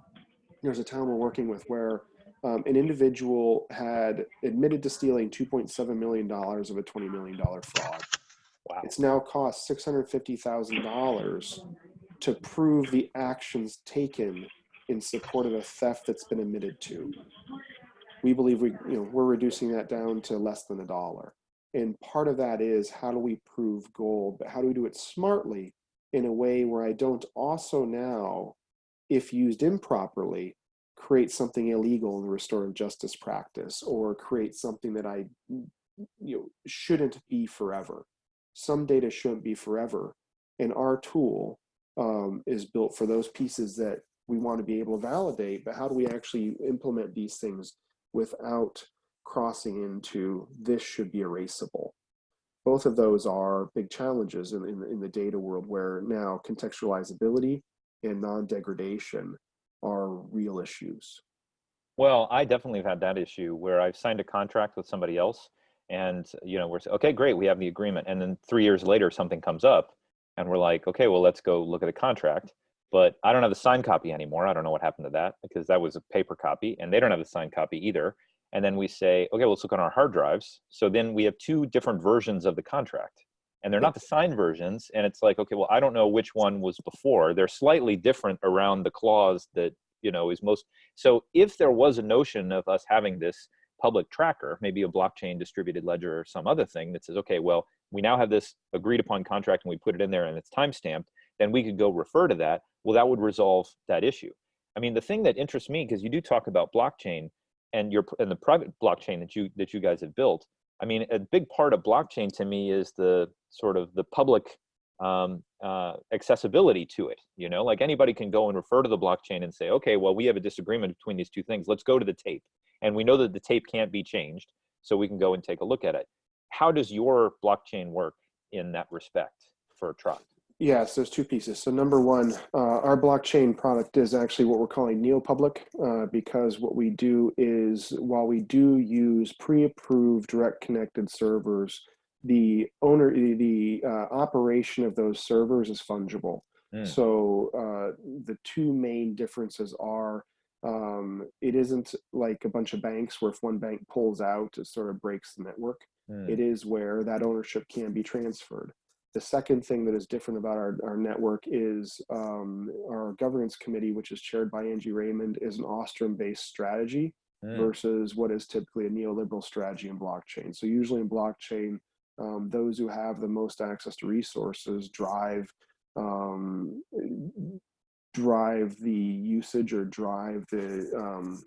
there's a town we're working with where an individual had admitted to stealing $2.7 million of a $20 million fraud. Wow. It's now cost $650,000 to prove the actions taken in support of a theft that's been admitted to. We believe we're reducing that down to less than $1. And part of that is, how do we prove gold, but how do we do it smartly in a way where I don't also now, if used improperly, create something illegal in the restorative justice practice, or create something that I shouldn't be forever. Some data shouldn't be forever, and our tool is built for those pieces that we want to be able to validate. But how do we actually implement these things without crossing into this should be erasable? Both of those are big challenges in the data world, where now contextualizability and non-degradation are real issues. Well, I definitely have had that issue where I've signed a contract with somebody else, and we're okay, great, we have the agreement, and then 3 years later something comes up, and we're like, okay, well, let's go look at the contract, but I don't have the signed copy anymore. I don't know what happened to that because that was a paper copy, and they don't have the signed copy either. And then we say, okay, well, let's look on our hard drives. So then we have two different versions of the contract, and they're Yep. not the signed versions. And it's like, okay, well, I don't know which one was before. They're slightly different around the clause that is most. So if there was a notion of us having this public tracker, maybe a blockchain distributed ledger or some other thing that says, okay, well, we now have this agreed upon contract and we put it in there and it's time stamped, then we could go refer to that. Well, that would resolve that issue. I mean, the thing that interests me, because you do talk about blockchain and the private blockchain that you guys have built. I mean, a big part of blockchain to me is the sort of the public accessibility to it. Like anybody can go and refer to the blockchain and say, okay, well, we have a disagreement between these two things. Let's go to the tape. And we know that the tape can't be changed, so we can go and take a look at it. How does your blockchain work in that respect for Troct? Yes, there's two pieces. So number one, our blockchain product is actually what we're calling NeoPublic, because what we do is, while we do use pre-approved direct connected servers, the operation of those servers is fungible. Mm, So the two main differences are, it isn't like a bunch of banks where if one bank pulls out, it sort of breaks the network. mm, It is where that ownership can be transferred. The second thing that is different about our network is our governance committee, which is chaired by Angie Raymond, is an Austrian-based strategy Mm. versus what is typically a neoliberal strategy in blockchain. So usually in blockchain, those who have the most access to resources drive the usage or drive the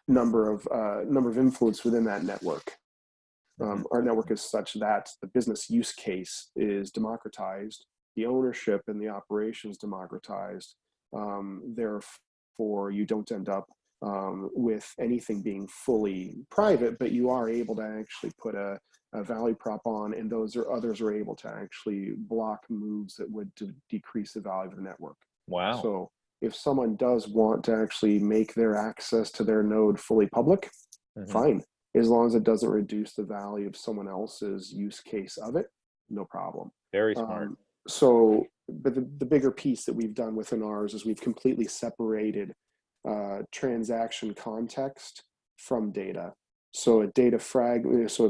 number of influence within that network. Our network is such that the business use case is democratized, the ownership and the operations democratized. Therefore, you don't end up with anything being fully private, but you are able to actually put a value prop on, and others are able to actually block moves that would decrease the value of the network. Wow. So if someone does want to actually make their access to their node fully public, fine. As long as it doesn't reduce the value of someone else's use case of it, no problem. Very smart. But the bigger piece that we've done within ours is we've completely separated transaction context from data. So a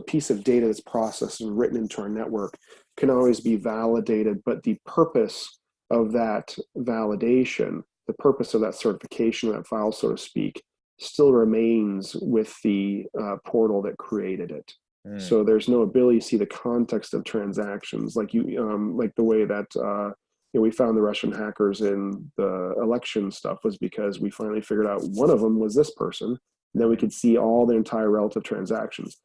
piece of data that's processed and written into our network can always be validated, but the purpose of that validation, the purpose of that certification of that file, so to speak, still remains with the portal that created it. So there's no ability to see the context of transactions, like like the way that we found the Russian hackers in the election stuff was because we finally figured out one of them was this person, and then we could see all the entire relative transactions.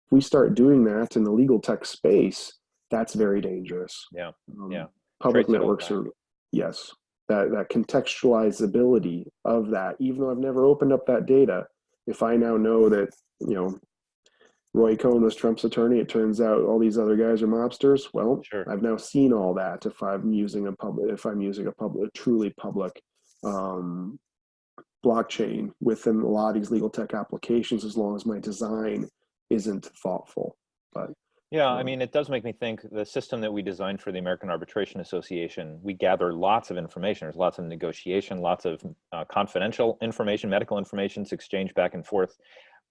If we start doing that in the legal tech space, that's very dangerous. Yeah, yeah. Public networks are, yes. That contextualizability of that, even though I've never opened up that data, if I now know that, Roy Cohn was Trump's attorney, it turns out all these other guys are mobsters. Well, Sure. I've now seen all that. If I'm using a truly public blockchain within a lot of these legal tech applications, as long as my design isn't thoughtful. But yeah, I mean, it does make me think the system that we designed for the American Arbitration Association, we gather lots of information. There's lots of negotiation, lots of confidential information, medical information is exchanged back and forth.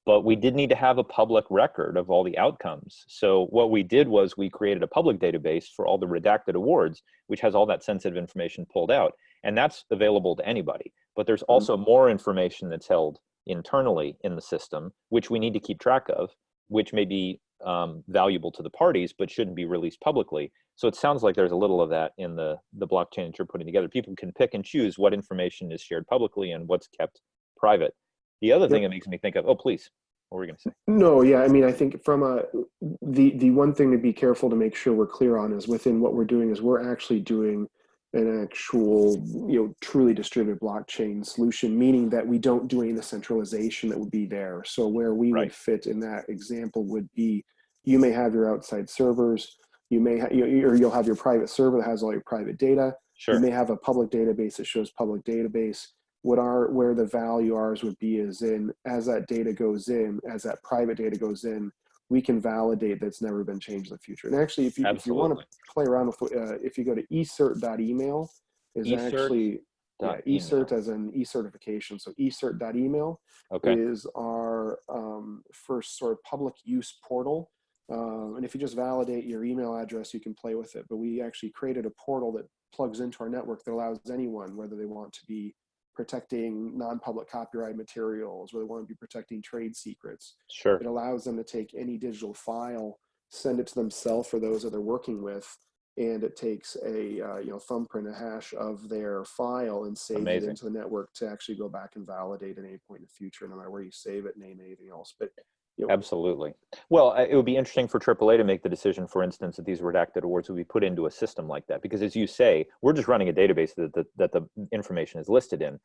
But we did need to have a public record of all the outcomes. So what we did was we created a public database for all the redacted awards, which has all that sensitive information pulled out. And that's available to anybody. But there's also more information that's held internally in the system, which we need to keep track of, which may be valuable to the parties, but shouldn't be released publicly. So it sounds like there's a little of that in the blockchain that you're putting together. People can pick and choose what information is shared publicly and what's kept private. The other thing it makes me think of, oh, please, what were we going to say? No, yeah, I mean, I think from the one thing to be careful to make sure we're clear on is within what we're doing is we're actually doing an actual, truly distributed blockchain solution, meaning that we don't do any of the centralization that would be there. So where we would fit in that example would be, you may have your outside servers, you may or you'll have your private server that has all your private data. Sure. You may have a public database that shows public database. Where the value ours would be is in, as that data goes in, as that private data goes in, we can validate that it's never been changed in the future. And actually, if you want to play around with, if you go to ecert.email, is actually ecert as an e-certification. So ecert.email is our first sort of public use portal. And if you just validate your email address, you can play with it. But we actually created a portal that plugs into our network that allows anyone, whether they want to be protecting non-public copyright materials, or they want to be protecting trade secrets. Sure. It allows them to take any digital file, send it to themselves or those that they're working with, and it takes a thumbprint, a hash of their file, and saves it into the network to actually go back and validate at any point in the future, no matter where you save it, name anything else. But absolutely. Well, it would be interesting for AAA to make the decision, for instance, that these redacted awards would be put into a system like that, because as you say, we're just running a database that the information is listed in.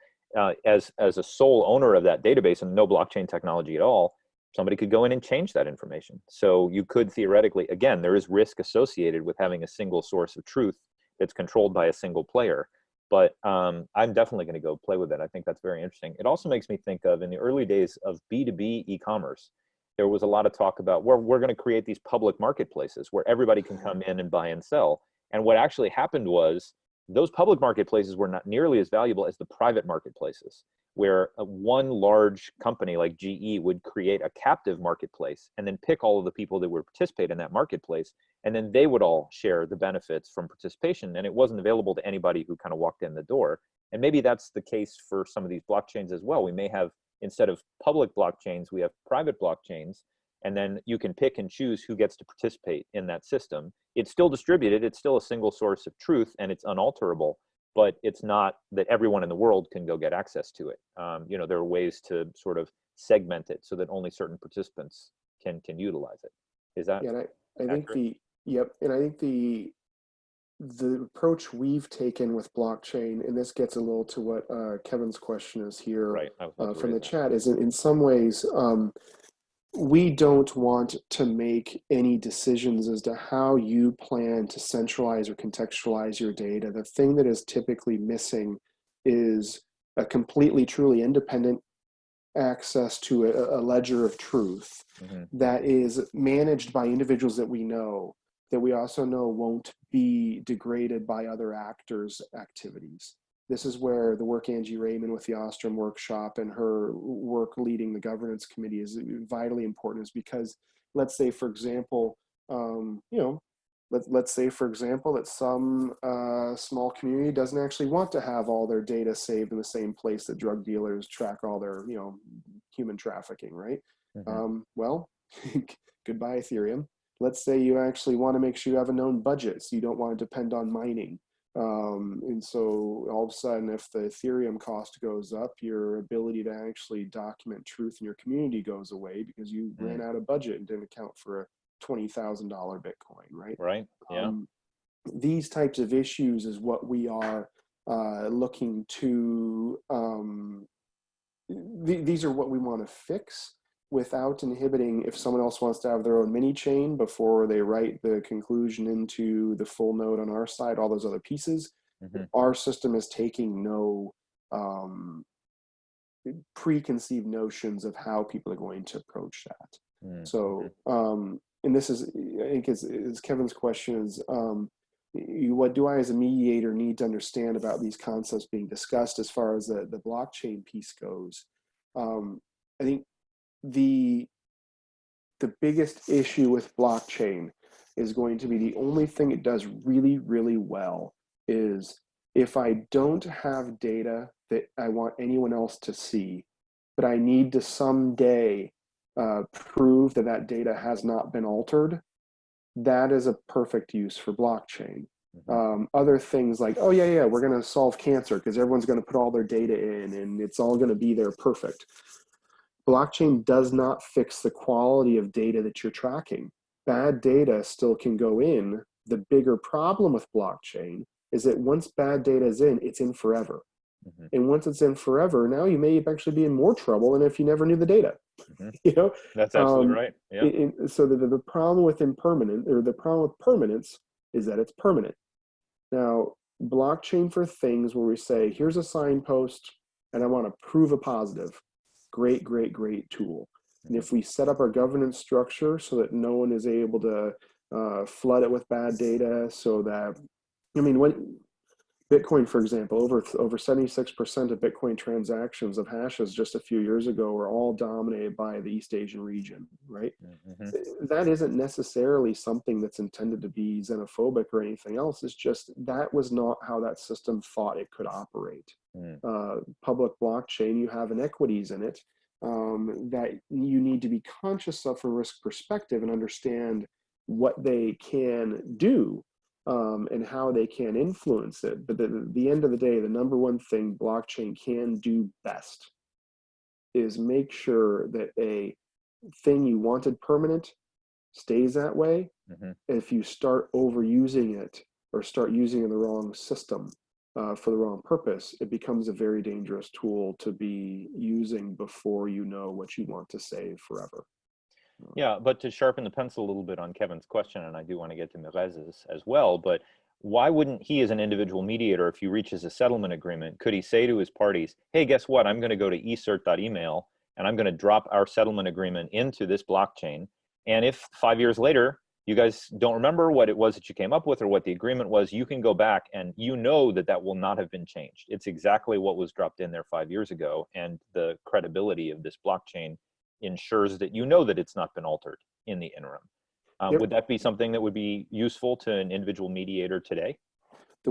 As a sole owner of that database and no blockchain technology at all, somebody could go in and change that information. So you could theoretically, again, there is risk associated with having a single source of truth that's controlled by a single player. But I'm definitely going to go play with it. I think that's very interesting. It also makes me think of, in the early days of B2B e-commerce, there was a lot of talk about where we're going to create these public marketplaces where everybody can come in and buy and sell. And what actually happened was those public marketplaces were not nearly as valuable as the private marketplaces. where one large company like GE would create a captive marketplace and then pick all of the people that would participate in that marketplace, and then they would all share the benefits from participation, and it wasn't available to anybody who kind of walked in the door. And maybe that's the case for some of these blockchains as well. We may have, instead of public blockchains, we have private blockchains, and then you can pick and choose who gets to participate in that system. It's still distributed, it's still a single source of truth, and it's unalterable, but it's not that everyone in the world can go get access to it. You know, there are ways to sort of segment it so that only certain participants can utilize it. Is that Yeah, and I think accurate? and I think the approach we've taken with blockchain, and this gets a little to what Kevin's question is here Right, I was about to from raise the that. chat, is in some ways, we don't want to make any decisions as to how you plan to centralize or contextualize your data. The thing that is typically missing is a completely, truly independent access to a ledger of truth Mm-hmm. that is managed by individuals that we also know won't be degraded by other actors' activities. This is where the work Angie Raymond with the Ostrom workshop and her work leading the governance committee is vitally important, is because let's say, for example, let's say, for example, that some small community doesn't actually want to have all their data saved in the same place that drug dealers track all their, human trafficking, right? Mm-hmm. Well, goodbye Ethereum. Let's say you actually want to make sure you have a known budget, so you don't want to depend on mining. And so all of a sudden, if the Ethereum cost goes up, your ability to actually document truth in your community goes away because you ran out of budget and didn't account for a $20,000 Bitcoin, right? Right, yeah. Um, these types of issues is what we are looking to, these are what we want to fix without inhibiting if someone else wants to have their own mini chain before they write the conclusion into the full node on our side, all those other pieces. Mm-hmm. Our system is taking no preconceived notions of how people are going to approach that. Mm-hmm. So, and this is, I think, is Kevin's question is, what do I as a mediator need to understand about these concepts being discussed as far as the blockchain piece goes? I think the biggest issue with blockchain is going to be the only thing it does really, really well is if I don't have data that I want anyone else to see, but I need to someday prove that that data has not been altered, that is a perfect use for blockchain. Mm-hmm. Other things like, oh yeah, we're going to solve cancer because everyone's going to put all their data in and it's all going to be there perfect. Blockchain does not fix the quality of data that you're tracking. Bad data still can go in. The bigger problem with blockchain is that once bad data is in, it's in forever. Mm-hmm. And once it's in forever, now you may actually be in more trouble than if you never knew the data. Mm-hmm. You know, That's absolutely right. Yeah. so the problem with impermanent, or the problem with permanence, is that it's permanent. Now, blockchain for things where we say, here's a signpost, and I want to prove a positive. Great, great, great tool. And if we set up our governance structure so that no one is able to flood it with bad data, so that, when Bitcoin, for example, over 76% of Bitcoin transactions of hashes just a few years ago were all dominated by the East Asian region, right? Mm-hmm. That isn't necessarily something that's intended to be xenophobic or anything else. It's just that was not how that system thought it could operate. Public blockchain, you have inequities in it that you need to be conscious of from a risk perspective and understand what they can do and how they can influence it. But at the end of the day, the number one thing blockchain can do best is make sure that a thing you wanted permanent stays that way. Mm-hmm. If you start overusing it or start using it in the wrong system for the wrong purpose, it becomes a very dangerous tool to be using before you know what you want to save forever. Yeah, but to sharpen the pencil a little bit on Kevin's question, and I do want to get to Mirez's as well, but why wouldn't he, as an individual mediator, if he reaches a settlement agreement, could he say to his parties, hey, guess what? I'm going to go to ecert.email and I'm going to drop our settlement agreement into this blockchain. And if 5 years later, you guys don't remember what it was that you came up with or what the agreement was, you can go back and you know that that will not have been changed. It's exactly what was dropped in there 5 years ago. And the credibility of this blockchain ensures that you know that it's not been altered in the interim. Yep. Would that be something that would be useful to an individual mediator today? So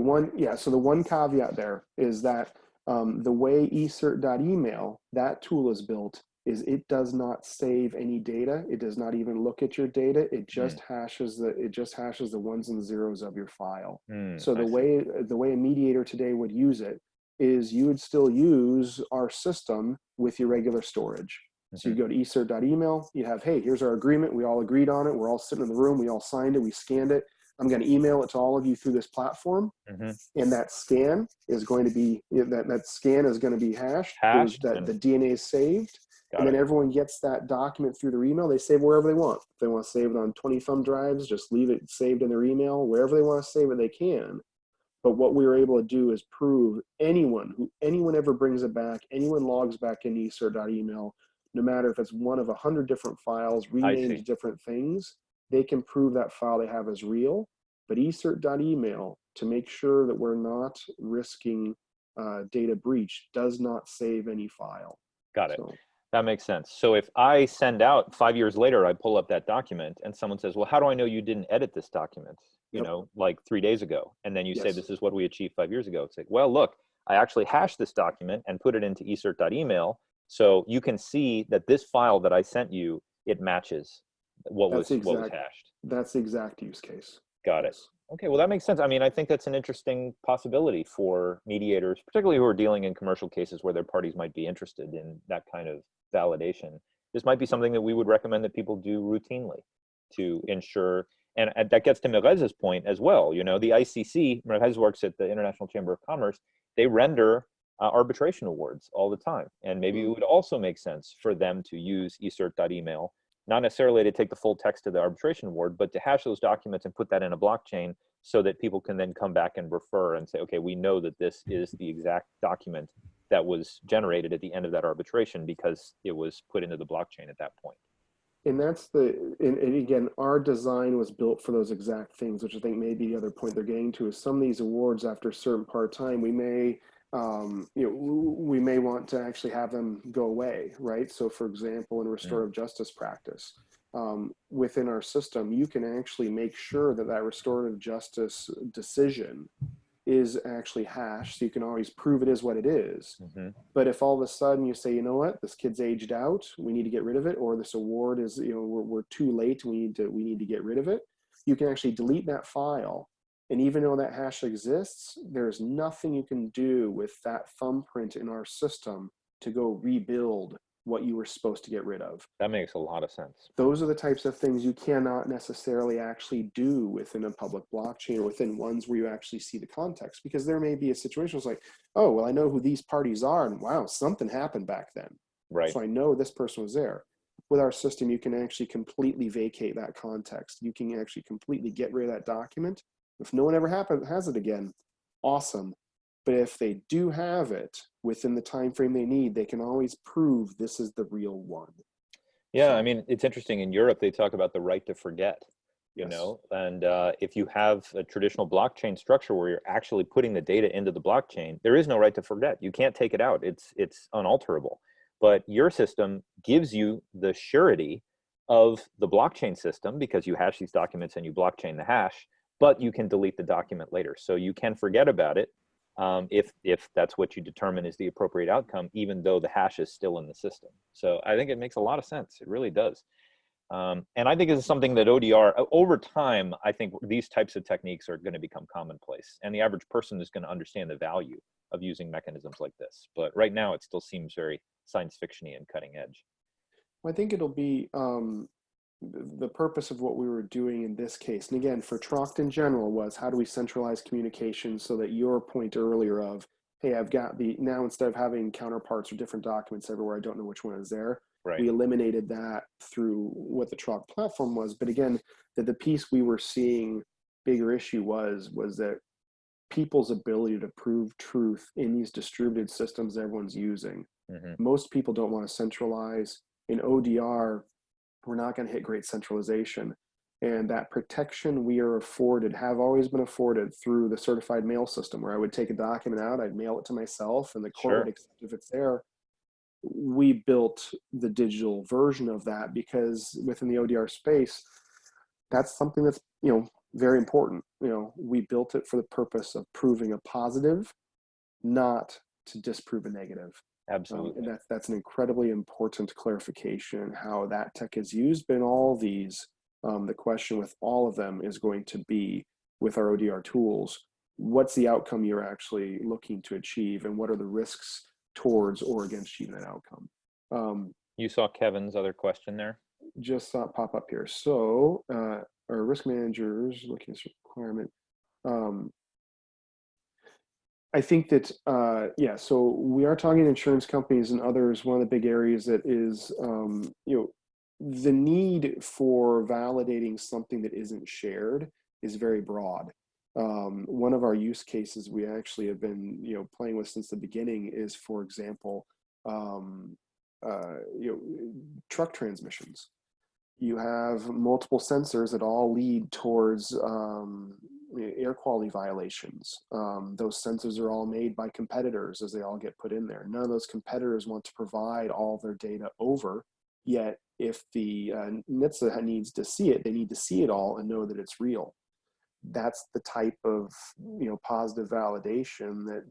the one caveat there is that the way ecert.email, that tool is built, is it does not save any data. It does not even look at your data. It just hashes the ones and zeros of your file. So I see. the way a mediator today would use it is you would still use our system with your regular storage. So you go to ecert.email, you have, hey, here's our agreement. We all agreed on it. We're all sitting in the room. We all signed it. We scanned it. I'm going to email it to all of you through this platform. And that scan is going to be, that scan is going to be hashed. Hashed That and the DNA is saved. And got then it. everyone gets that document through their email. They save wherever they want. If they want to save it on 20 thumb drives, just leave it saved in their email. Wherever they want to save it, they can. But what we were able to do is prove anyone ever brings it back, anyone logs back in ecert.email, no matter if it's one of 100 different files I renamed see. different things, they can prove that file they have as real. But ecert.email, to make sure that we're not risking data breach, does not save any file. Got it. So That makes sense. So if I send out 5 years later, I pull up that document and someone says, well, how do I know you didn't edit this document, yep, like 3 days ago? And then you say, yes, this is what we achieved 5 years ago. It's like, well, look, I actually hashed this document and put it into ecert.email. So you can see that this file that I sent you, it matches that's the what was exact hashed. that's the exact use case. Got it. Yes. Okay, well, that makes sense. I mean, I think that's an interesting possibility for mediators, particularly who are dealing in commercial cases where their parties might be interested in that kind of validation. This might be something that we would recommend that people do routinely to ensure, and that gets to Merez's point as well. The ICC, Merez works at the International Chamber of Commerce, they render arbitration awards all the time. And maybe it would also make sense for them to use ecert.email, not necessarily to take the full text of the arbitration award, but to hash those documents and put that in a blockchain so that people can then come back and refer and say, okay, we know that this is the exact document that was generated at the end of that arbitration because it was put into the blockchain at that point. And and again, our design was built for those exact things, which I think maybe the other point they're getting to is some of these awards after a certain part of time, we may want to actually have them go away, right? So for example, in restorative justice practice, within our system, you can actually make sure that that restorative justice decision is actually hashed, so you can always prove it is what it is. But if all of a sudden you say, you know what, this kid's aged out, we need to get rid of it, or this award is, we're too late, we need to get rid of it, you can actually delete that file. And even though that hash exists, there's nothing you can do with that thumbprint in our system to go rebuild what you were supposed to get rid of. That makes a lot of sense. Those are the types of things you cannot necessarily actually do within a public blockchain or within ones where you actually see the context, because there may be a situation it's like, oh, well, I know who these parties are, and wow, something happened back then. Right. So I know this person was there. With our system, you can actually completely vacate that context. You can actually completely get rid of that document. If no one ever has it again, awesome. But if they do have it within the time frame they need, they can always prove this is the real one. Yeah, So, I mean, it's interesting. In Europe, they talk about the right to forget, yes. and if you have a traditional blockchain structure where you're actually putting the data into the blockchain, there is no right to forget. You can't take it out. It's unalterable. But your system gives you the surety of the blockchain system because you hash these documents and you blockchain the hash, but you can delete the document later. So you can forget about it if that's what you determine is the appropriate outcome, even though the hash is still in the system. So I think it makes a lot of sense. It really does. And I think this is something that ODR, over time, I think these types of techniques are going to become commonplace. And the average person is going to understand the value of using mechanisms like this. But right now, it still seems very science fiction-y and cutting edge. I think it'll be the purpose of what we were doing in this case, and again, for Troct in general, was how do we centralize communication so that your point earlier of, hey, I've got now instead of having counterparts or different documents everywhere, I don't know which one is there. Right. We eliminated that through what the Troct platform was. But again, the piece we were seeing bigger issue was that people's ability to prove truth in these distributed systems everyone's using. Most people don't want to centralize. In ODR, we're not going to hit great centralization. And that protection we are afforded, have always been afforded through the certified mail system, where I would take a document out, I'd mail it to myself, and the court would Sure. accept if it's there. We built the digital version of that because within the ODR space, that's something that's, very important. We built it for the purpose of proving a positive, not to disprove a negative. Absolutely. And that's an incredibly important clarification, how that tech is used. But in all these, the question with all of them is going to be, with our ODR tools, what's the outcome you're actually looking to achieve, and what are the risks towards or against achieving that outcome? You saw Kevin's other question there? Just saw it pop up here. So our risk managers looking at this requirement. I think that, yeah, so we are talking insurance companies and others. One of the big areas that is, the need for validating something that isn't shared is very broad. One of our use cases we actually have been, playing with since the beginning is, for example, truck transmissions. You have multiple sensors that all lead towards air quality violations. Those sensors are all made by competitors as they all get put in there. None of those competitors want to provide all their data over, yet if the NHTSA needs to see it, they need to see it all and know that it's real. That's the type of positive validation that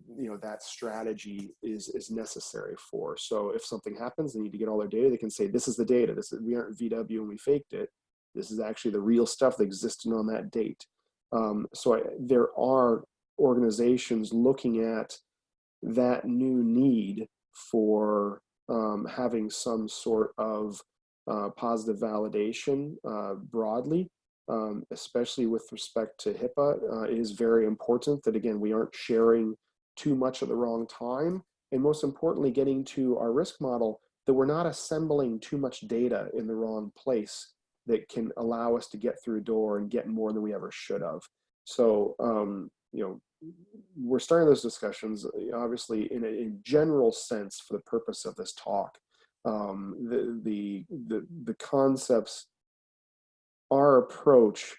that strategy is necessary for. So if something happens, they need to get all their data. They can say, this is the data. We aren't VW and we faked it. This is actually the real stuff that existed on that date. There are organizations looking at that new need for having some sort of positive validation broadly. Especially with respect to HIPAA, it is very important that, again, we aren't sharing too much at the wrong time. And most importantly, getting to our risk model, that we're not assembling too much data in the wrong place that can allow us to get through a door and get more than we ever should have. So, we're starting those discussions, obviously, in a general sense for the purpose of this talk. The concepts, our approach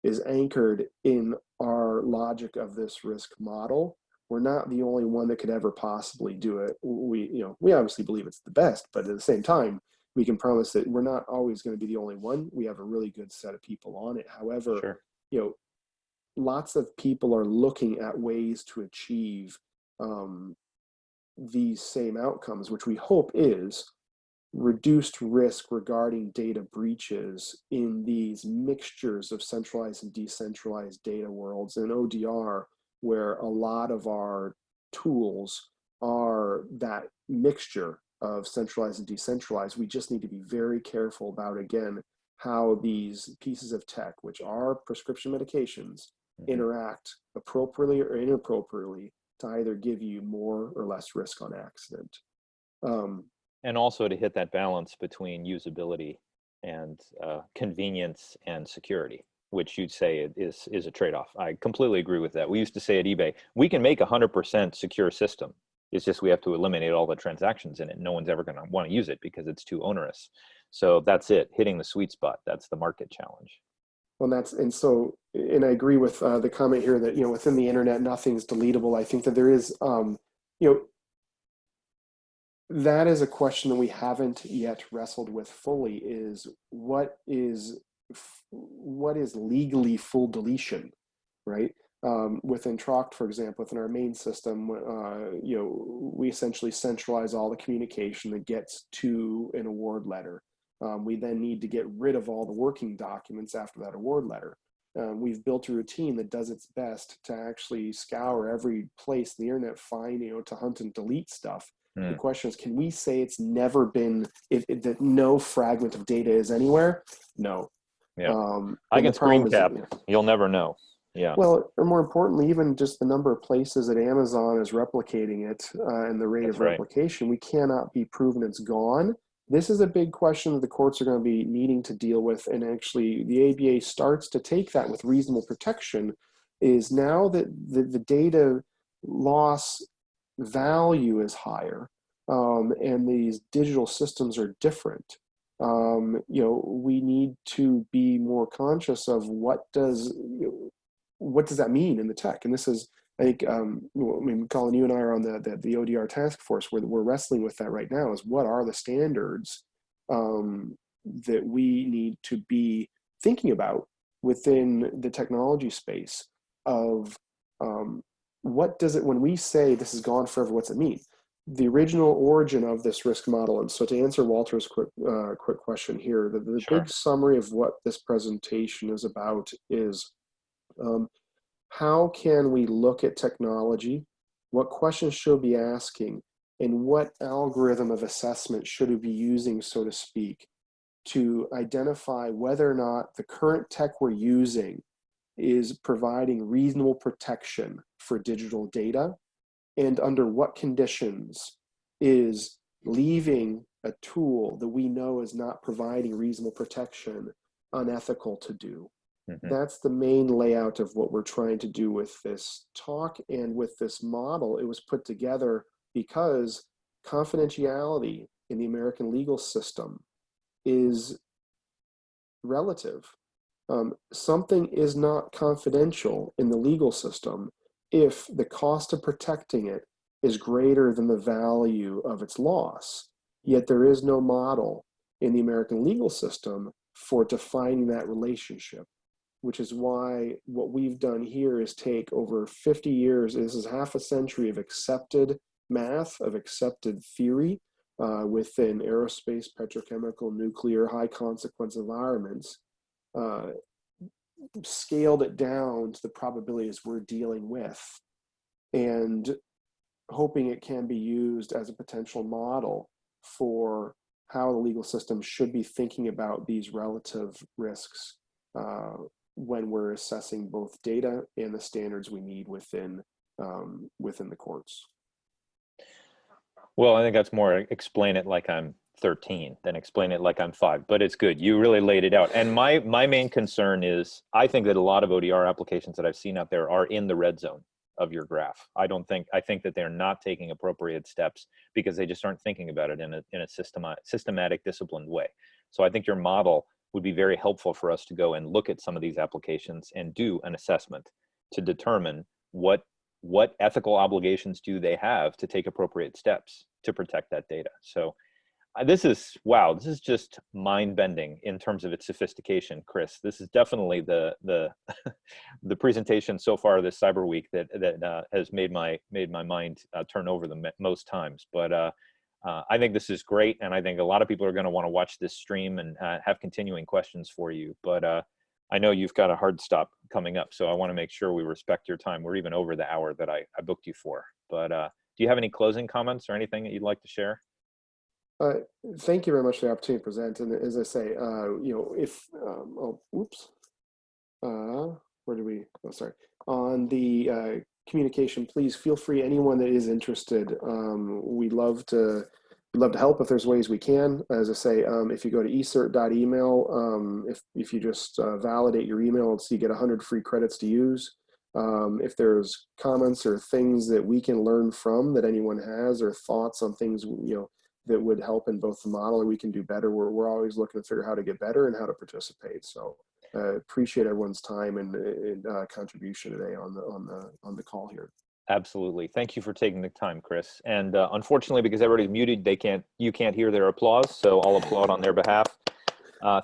is anchored in our logic of this risk model. We're not the only one that could ever possibly do it. We obviously believe it's the best, but at the same time, we can promise that we're not always going to be the only one. We have a really good set of people on it. However, sure. Lots of people are looking at ways to achieve these same outcomes, which we hope is reduced risk regarding data breaches in these mixtures of centralized and decentralized data worlds. And ODR, where a lot of our tools are that mixture of centralized and decentralized, we just need to be very careful about, again, how these pieces of tech, which are prescription medications, interact appropriately or inappropriately to either give you more or less risk on accident. And also to hit that balance between usability and convenience and security, which you'd say is a trade-off. I completely agree with that. We used to say at eBay, we can make 100% secure system. It's just we have to eliminate all the transactions in it. No one's ever going to want to use it because it's too onerous. So that's it, hitting the sweet spot. That's the market challenge. Well, and I agree with the comment here that, within the internet, nothing's deletable. I think that there is, that is a question that we haven't yet wrestled with fully, is what is legally full deletion, right? Within Troct, for example, within our main system, we essentially centralize all the communication that gets to an award letter. We then need to get rid of all the working documents after that award letter. We've built a routine that does its best to actually scour every place in the internet, to hunt and delete stuff. The question is, can we say it's never been, that no fragment of data is anywhere? No. Yeah. I can screen cap. You'll never know. Yeah. Well, or more importantly, even just the number of places that Amazon is replicating it and the rate of replication, we cannot be proven it's gone. This is a big question that the courts are going to be needing to deal with. And actually, the ABA starts to take that with reasonable protection, is now that the data loss value is higher and these digital systems are different. We need to be more conscious of what does that mean in the tech. And this is, I think, Colin, you and I are on the ODR task force where we're wrestling with that right now. Is what are the standards that we need to be thinking about within the technology space of what does it, when we say this is gone forever, what's it mean? The original origin of this risk model. And so to answer Walter's quick question here, the Sure. big summary of what this presentation is about is how can we look at technology, what questions should we be asking, and what algorithm of assessment should we be using, so to speak, to identify whether or not the current tech we're using is providing reasonable protection for digital data, and under what conditions is leaving a tool that we know is not providing reasonable protection unethical to do. Mm-hmm. That's the main layout of what we're trying to do with this talk and with this model. It was put together because confidentiality in the American legal system is relative. Something is not confidential in the legal system if the cost of protecting it is greater than the value of its loss. Yet there is no model in the American legal system for defining that relationship, which is why what we've done here is take over 50 years, this is half a century of accepted math, of accepted theory within aerospace, petrochemical, nuclear, high consequence environments, scaled it down to the probabilities we're dealing with, and hoping it can be used as a potential model for how the legal system should be thinking about these relative risks when we're assessing both data and the standards we need within the courts. Well, I think that's more explain it like I'm 13 than explain it like I'm 5, but it's good. You really laid it out. And my main concern is I think that a lot of ODR applications that I've seen out there are in the red zone of your graph. I think that they're not taking appropriate steps because they just aren't thinking about it in a systematic, disciplined way. So I think your model would be very helpful for us to go and look at some of these applications and do an assessment to determine what ethical obligations do they have to take appropriate steps to protect that data. So this is, wow, this is just mind-bending in terms of its sophistication, Chris. This is definitely the the presentation so far this Cyberweek that has made my mind turn over the most times. But I think this is great, and I think a lot of people are going to want to watch this stream and have continuing questions for you. But I know you've got a hard stop coming up, so I want to make sure we respect your time. We're even over the hour that I booked you for. But do you have any closing comments or anything that you'd like to share? Thank you very much for the opportunity to present. And as I say, if, oops, where do we, oh, sorry. On the communication, please feel free, anyone that is interested, we'd love to help if there's ways we can. As I say, if you go to ecert.email, if you just validate your email, so you get 100 free credits to use. If there's comments or things that we can learn from that anyone has, or thoughts on things, that would help in both the model and we can do better, we're always looking to figure out how to get better and how to participate. So appreciate everyone's time and contribution today on the call here. Absolutely. Thank you for taking the time, Chris. And unfortunately, because everybody's muted, you can't hear their applause. So I'll applaud on their behalf.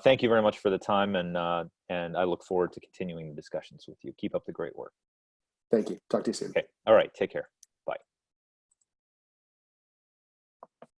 Thank you very much for the time, and I look forward to continuing the discussions with you. Keep up the great work. Thank you. Talk to you soon. Okay. All right. Take care.